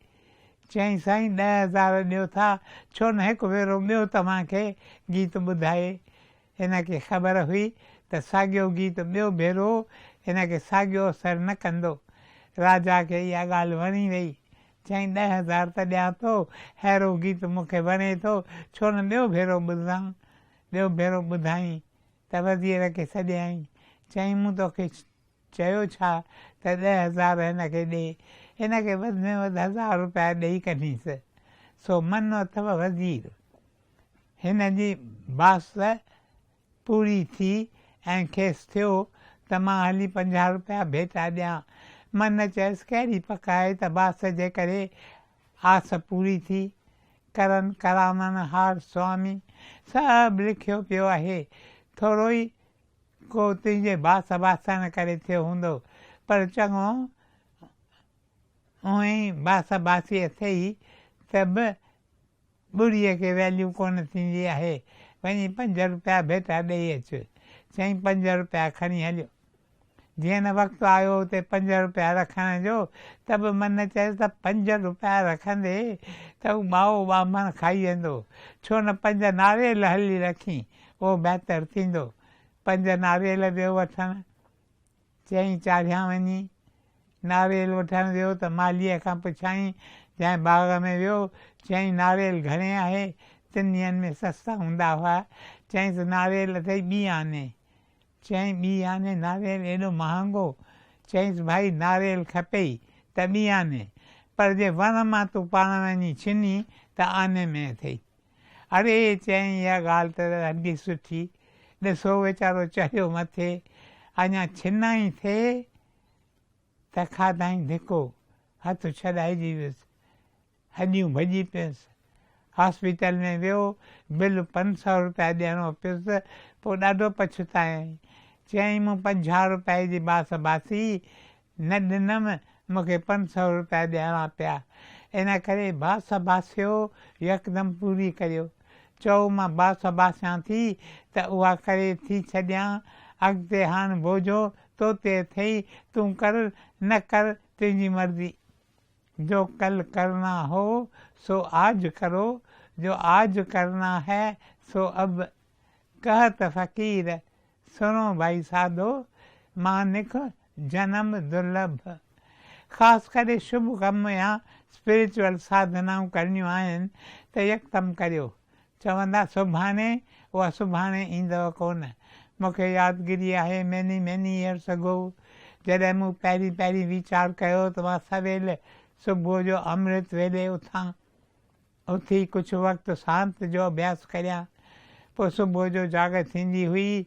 Speaker 2: चईं साईं 10,000 ॾियो था, छो न हिकु भेरो ॿियो तव्हांखे गीत ॿुधाए। हिन खे ख़बर हुई त साॻियो गीत ॿियो भेरो हिन खे साॻियो असरु न कंदो। राजा खे इहा ॻाल्हि वणी वई। चईं 10,000 त ॾियां थो, अहिड़ो गीत मूंखे वणे थो, छो न ॿियो भेरो ॿुधां। ॿियो भेरो ॿुधाईं त वज़ीर खे सॾियाईं। चईं मूं तोखे चयो छा त 10,000 हिन खे ॾे।
Speaker 7: हिन खे वधि में वधि 1000 रुपया ॾेई कढीसि। सो मनु अथव वज़ीर। हिन जी बास पूरी थी ऐं खेसि थियो त मां हली 50 रुपया भेटा ॾियां। मन चयसि कहिड़ी पक आहे त बास जे करे आस पूरी थी। करन करामन हार स्वामी सभु लिखियो पियो आहे। थोरो ई को तुंहिंजे बास बासण करे थियो हूंदो, पर चङो उहे ई बास बासीअ थिए त बि ॿुड़ीअ खे वैल्यू कोन थींदी आहे। वञी 5 रुपया भेटा ॾेई अचु। चईं 5 रुपया खणी हलियो। जीअं न वक़्तु आयो हुते 5 रुपया रखण जो त बि मन चयसि त 5 रुपया रखंदे त हू ॿाओ ॿामण खाई वेंदो, छो न 5 नारियल हली रखी, उहो बहितरु थींदो। 5 नारियल वियो वठणु। चईं चाढ़ियां वञी। नारियल वठणु वियो त मालीअ खां पुछाईं, जंहिं बाग़ में वियो, चईं नारियल घणे आहे? 3 ॾींहंनि में सस्ता हूंदा हुआ। चईंसि नारियल अथई 2 आने। चईं 2 आने नारियल एॾो महांगो? चईंसि भाई नारियल खपे ई त 2 आने, पर जे वण मां तूं पाण वञी छिनी त आने में अथई। अरे चईं इहा ॻाल्हि त ॾाढी सुठी। ॾिसो वीचारो चढ़ियो मथे, अञा छिनाई थिए त खाधाई धिको, हथु छॾाइजी वियुसि, हॾियूं भॼी पियुसि। हॉस्पिटल में वियो, बिल 500 रुपया ॾियणो पियुसि। पोइ ॾाढो पछतायईं। चईं मूं 50 रुपए जी बास बासी, न ॾिनमि, मूंखे 500 रुपया ॾियणा पिया। इन करे बास बासियो यकदमि पूरी करियो। चओ मां बास बासियां थी त उहा करे थी छॾियां। अॻिते हाणे बोझो तो ते अथई, तूं कर न कर तुंहिंजी मर्ज़ी। जो कल करना हो सो आज करो, जो आज करना है सो अब। कहत फ़कीर सुनो भाई साधो, मानिक जन्म दुर्लभ। ख़ासि करे शुभ कम या स्पिरिचुअल साधनाऊं करणियूं आहिनि त यकदमि करियो। चवंदा सुभाणे, उहा सुभाणे ईंदव कोन। मूंखे यादगिरी आहे मैनी ईयर्स अगो, जॾहिं मूं पहिरीं वीचार कयो त मां सवेल सुबुह जो अमृत वेले उथां, उथी कुझु वक़्तु शांति जो अभ्यास करियां। पोइ सुबुह जो जाग थींदी हुई।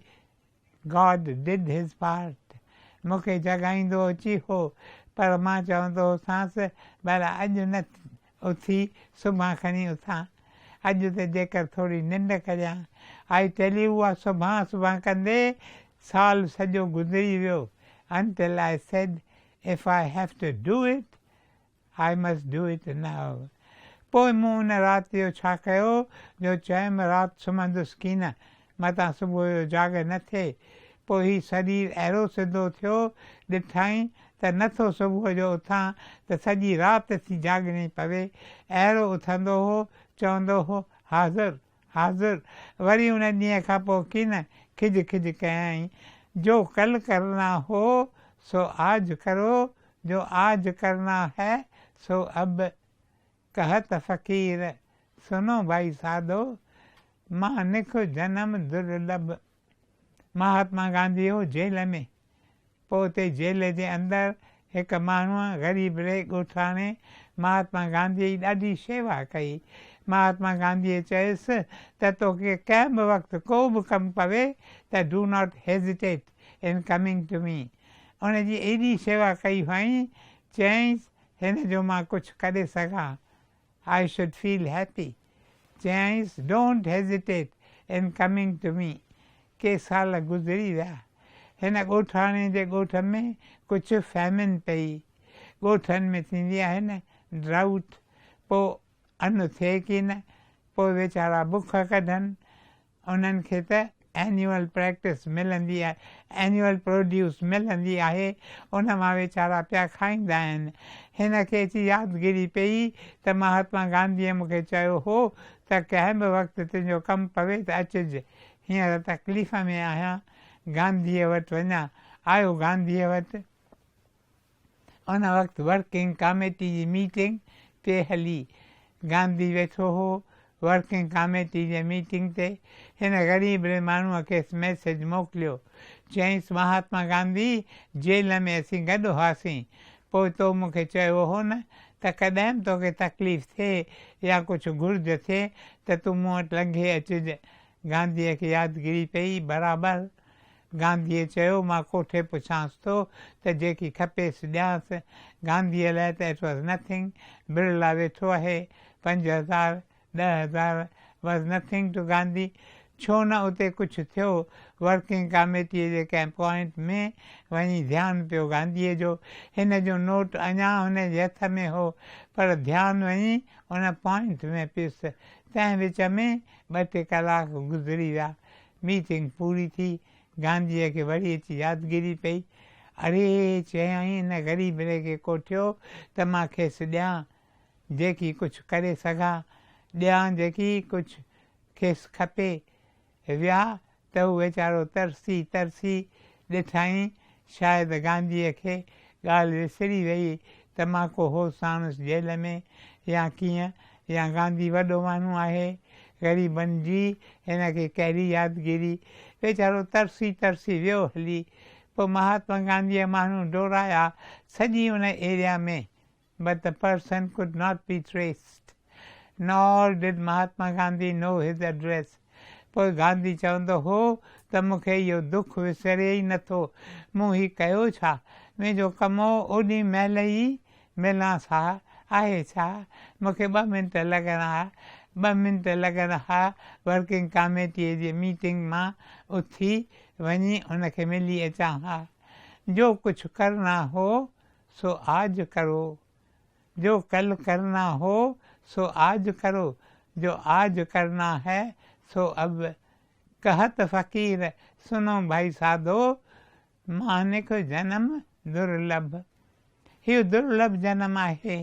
Speaker 7: God did his part. मूंखे जॻाईंदो अची हो, पर मां चवंदो हुसांसि भला अॼु न उथी सुभाणे खणी उथां, अॼु त जेकर थोरी निंड करियां। आई टेल यू, उहा सुभाणे कंदे साल सॼो गुज़री वियो। until I said if I have to do it, I must do it now. पोइ मूं उन राति जो छा कयो जो चयमि राति सुम्हंदुसि कीन, मतां सुबुह जो जाग न थिए। पोइ हीउ शरीर अहिड़ो सिधो थियो, ॾिठाई त नथो सुबुह जो उथां त सॼी राति थी जाॻणी पवे। अहिड़ो उथंदो हो, चवंदो हो हाज़िर हाज़िर। वरी उन ॾींहं खां पोइ कीन खिज कयईं, जो कल करना हो सो आज करो, जो आज करना है सो अब। कहत फ़कीर सुनो भाई साधो, मानिक जन्म दुर्लभ। महात्मा गांधी हो जेल में। पोइ उते जेल जे अंदरि हिकु माण्हूअ ग़रीब रे ॻोठाणे महात्मा गांधीअ जी ॾाढी शेवा कई। महात्मा गांधीअ चयुसि त तोखे कंहिं बि वक़्तु को बि कमु पवे त do not hesitate in coming to me. उनजी एॾी शेवा कई हुअईं, चयईंसि हिन जो मां कुझु करे सघां, आई शुड फील हैप्पी। चयईंसि don't hesitate in coming to me. के साल गुज़री विया। हिन ॻोठाणे जे ॻोठ में कुझु फैमिन पई। ॻोठनि में थींदी आहे न ड्राउट, पोइ अन्न थिए की न, पोइ वीचारा बुख कढनि। उन्हनि खे त एन्युअल प्रैक्टिस मिलंदी आहे, एन्युअल प्रोड्यूस मिलंदी आहे, उन मां वीचारा पिया खाईंदा आहिनि। हिन खे अची यादगिरी पई त महात्मा गांधीअ मूंखे चयो हो त कंहिं बि वक़्तु तुंहिंजो कमु पवे त अचिजे। हींअर तकलीफ़ में आहियां, गांधीअ वटि वञा। आयो गांधीअ वटि। उन वक़्तु वर्किंग कमेटी जी मीटिंग पे हली। गांधी वेठो हो वर्किंग कमेटी जे मीटिंग ते। हिन ग़रीब माण्हूअ खे मैसेज मोकिलियो, चयईंसि महात्मा गांधी जेल में असीं गॾु हुआसीं, पोइ तो मूंखे चयो हो न त कॾहिं बि तोखे तकलीफ़ थिए या कुझु घुर्ज थिए त तूं मूं वटि लंघे अचिजे। गांधीअ खे यादगिरी पई बराबरि। गांधीअ चयो मां कोठे पुछांसि थो त जेकी खपेसि ॾियांसि। गांधीअ लाइ त इट वॉज़ नथिंग। बिरला वेठो आहे, 5,000 10,000 वॉज़ नथिंग टू गांधी। छो न उते कुझु थियो वर्किंग कमेटीअ जे कंहिं पॉइंट में वञी ध्यानु पियो गांधीअ जो। हिन जो नोट अञा हुनजे हथ में हो पर ध्यानु वञी उन पॉइंट में पियुसि। तंहिं विच में 2-3 कलाक गुज़री विया। मीटिंग पूरी थी। गांधीअ खे वरी अची यादगिरी पई। अरे चयईं हिन ग़रीबड़े खे कोठियो त मां खेसि ॾियां जेकी कुझु करे सघां, ॾियां जेकी कुझु खेसि खपे। विया त हू वीचारो तरसी तरसी ॾिठईं शायदि गांधीअ खे ॻाल्हि विसरी वई त मां को होसि आणुसि जेल में या कीअं, या गांधी वॾो माण्हू आहे ग़रीबनि जी हिन खे कहिड़ी यादगिरी। वीचारो तरसी तरसी वियो हली। पोइ महात्मा गांधीअ माण्हू डोराया सॼी उन एरिया में, but the person could not be traced, nor did Mahatma Gandhi know his address. पोइ गांधी चवंदो हो त मूंखे इहो दुख विसरे ई नथो, मूं हीउ कयो छा, मुंहिंजो कमो ओॾी महिल ई मिलांसि हा, आहे छा, मूंखे 2 मिंट लॻणा हा, 2 मिंट लॻणा हा वर्किंग कमेटीअ जी मीटिंग मां उथी वञी उनखे मिली अचां हा। जो कुझु करना हो सो आज करो, जो कल करना हो सो आज करो, जो आज करना है सो अब। कहत फ़कीर सुनो भाई साधो, मानिक जनम दुर्लभ। हीउ दुर्लभ जनम आहे।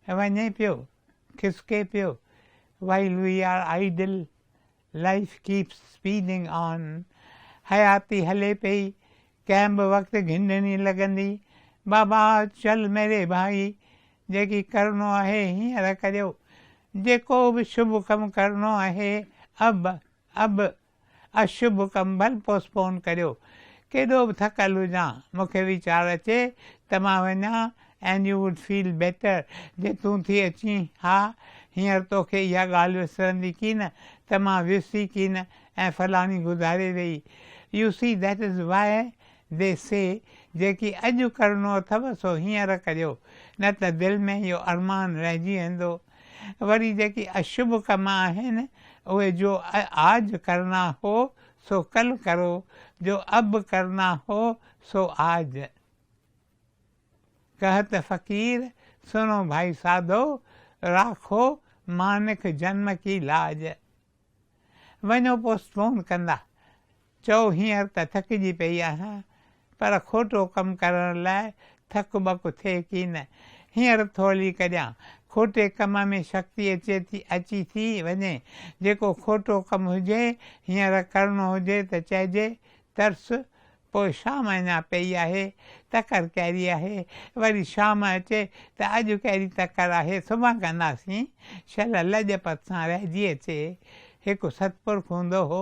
Speaker 7: वञे पियो खिसके पियो। while we are idle life keeps speeding on। हयाती हले पई। कंहिं बि वक़्तु घिंडनी लॻंदी। बाबा चल मेरे भाई, जेकी करिणो आहे हींअर करियो, जेको बि शुभ कमु करिणो आहे अब अशुभ कमु भल पोस्टपोन करियो। केॾो बि थकल हुजां मूंखे वीचार अचे त मां वञा and you would feel better जे तूं थी अची हा हींअर तोखे इहा ॻाल्हि विसरंदी की न त मां वियुसी की न ऐं फलाणी गुज़ारे वई। यू सी दैट इज़ वाए दे से जेकी अॼु करिणो अथव सो हींअर करियो, न त दिलि में इहो अरमान रहिजी वेंदो। वरी जेकी अशुभ कम आहिनि उहे जो आज करना हो सो कल करो, जो अब करना हो सो आज। कहत फ़कीर सुनो भाई साधो, राखो मानिक जन्म की लाज। वञो पोस्टपोन कंदा, चओ हींअर त थकिजी पई आहियां, पर खोटो कमु करण लाइ थक ॿक थिए की न, हींअर थोरी करियां। खोटे कम में शक्ति अची थी वञे। जेको खोटो कमु हुजे हींअर करिणो हुजे त चइजे तर्स, पोइ शाम अञा पई आहे, तकड़ि कहिड़ी आहे, वरी शाम अचे त अॼु कहिड़ी तकड़ि आहे, सुभाणे कंदासीं, शल लॼपत सां रहिजी अचे। हिकु सतपुरुख हूंदो हो,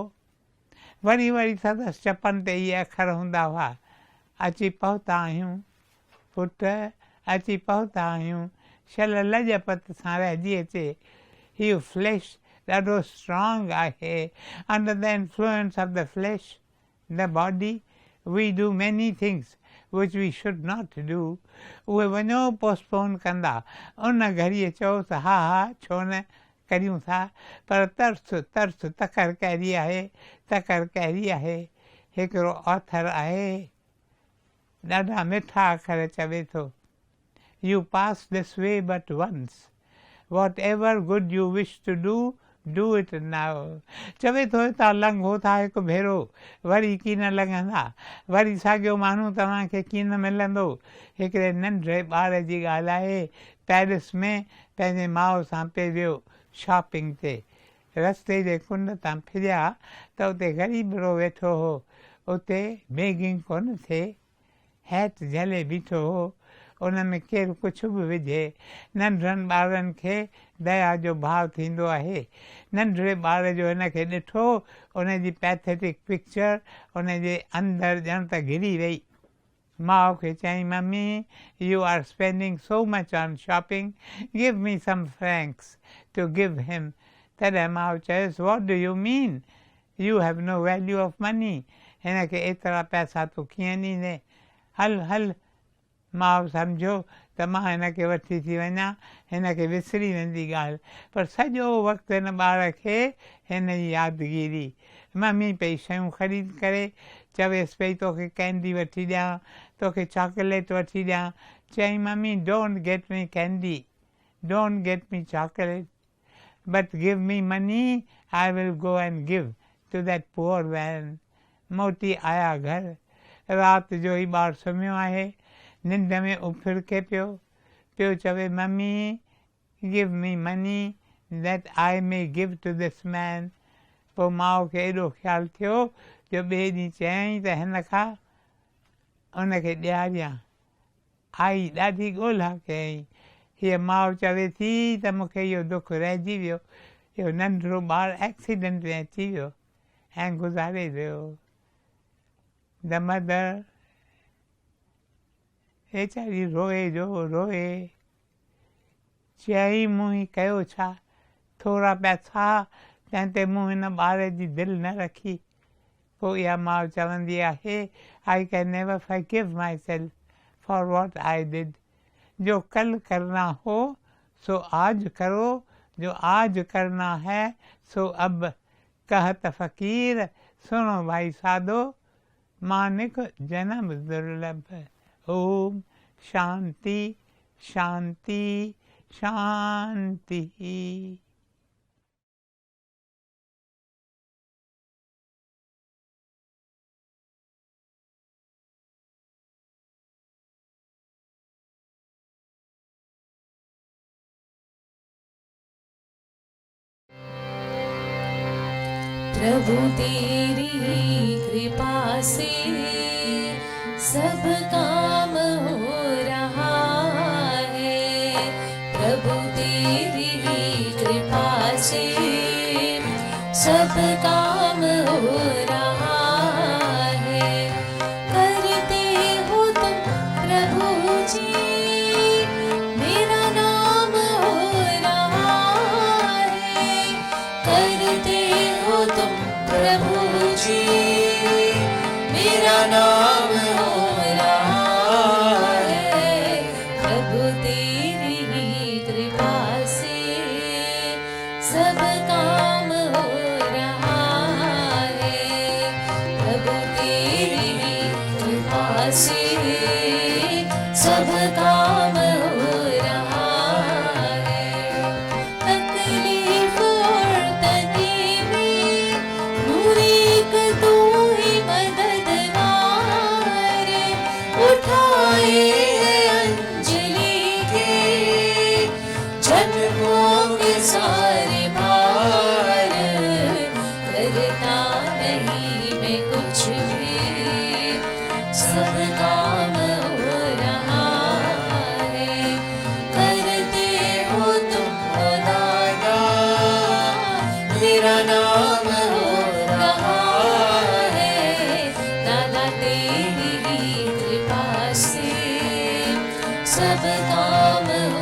Speaker 7: वरी वरी संदसि चपनि ते इहे अखर हूंदा हुआ, अची पहुता आहियूं पुट, अची पहुता आहियूं, शल लॼपत सां रहिजी अचे। हीउ फ्लैश ॾाढो स्ट्रॉन्ग आहे। Under the influence of the flash the body we do many things which we should not do। उहे वञो पोस्टपोन कंदा, उन घड़ीअ चओ त हा हा छो न करियूं था, पर तर्स तकड़ि कहिड़ी आहे, तकड़ि कहिड़ी आहे। हिकिड़ो ऑथर आहे, ॾाढा मिठा अखर चवे थो, you pass this way but once, whatever good you wish to do it now। चवे थो हितां लंघो था हिकु भेरो, वरी कीन लंघंदा, वरी साॻियो माण्हू तव्हांखे कीन मिलंदो। हिकिड़े नंढड़े ॿार जी ॻाल्हि आहे, पेरिस में पंहिंजे माउ सां पिए वियो शॉपिंग ते, रस्ते जे कुंड तां फिरिया त उते ग़रीबड़ो वेठो हो, उते बेगिंग कोन थिए, हैठ झले बीठो हो, उन में केरु कुझु बि विझे। नंढड़नि ॿारनि खे दया जो भाव थींदो आहे। नंढड़े ॿार जो हिनखे ॾिठो, उनजी पैथेटिक पिक्चर उनजे अंदरि ॼण त घिरी वई। माँ खे चई mummy you are spending so much on shopping, give me some francs to give him. तॾहिं Maui चयुसि what do you mean, you have no value of money, हिन खे एतिरा पैसा तूं कीअं ॾींदे, हल हल। माउ सम्झो त मां हिन खे वठी थी वञा, हिन खे विसरी वेंदी ॻाल्हि, पर सॼो वक़्तु हिन ॿार खे हिन जी यादगिरी। मम्मी पई शयूं ख़रीद करे, चवेसि पई तोखे कैंडी वठी ॾियां, तोखे चॉकलेट वठी ॾियां। चई mummy don't get me candy, don't get me chocolate, but give me money, I will go and give to that poor man. मोटी आया घर, राति जो ई ॿारु सुम्हियो आहे, निंड में उफिड़के पियो चवे mummy give me money that I may give to this man. पोइ माउ खे एॾो ख़्यालु थियो जो ॿिए ॾींहुं चयईं त हिन खां उनखे ॾियारियां। आई ॾाढी ॻोल्हा कयईं, हीअ माउ चवे थी त मूंखे इहो दुख रहिजी वियो, इहो नंढिड़ो ॿारु एक्सीडेंट में अची वियो ऐं गुज़ारे वियो। द मदर वेचारी रोए जो रोए, चयईं मूं ही कयो छा, थोरा पैसा तंहिं ते मूं हिन ॿार जी दिलि न रखी। पोइ इहा माउ चवंदी आहे I can never forgive my self for what I did. जो कल करना हो सो आज करो, जो आज करना है सो अब। कहत फ़कीर सुनो भाई साधो, मानिक जन्म दुर्लभ। ओम शांति शांति शांति।
Speaker 3: प्रभु तेरी कृपा से सब काम हो रहा है, प्रभु तेरी कृपा से सब काम हो रहा है। करते हो तुम प्रभु जी, मेरा नाम हो रहा है। करते हो तुम प्रभु जी, मेरा नाम हो रहा है। प्रभु तेरी कृपा से सब काम हो रहा है, प्रभु तेरी कृपा से सब काम हो रहा है। तकलीफ और तनी में मुरीक तू ही मददगार, उठाए हैं अंजलि के जन्मों के सारे भार। करता नहीं मैं कुछ भी, सब काम हो रहा है। करते हो तुम खुदाया, तेरा नाम हो रहा है। दादा तेरी कृपा से सब काम हो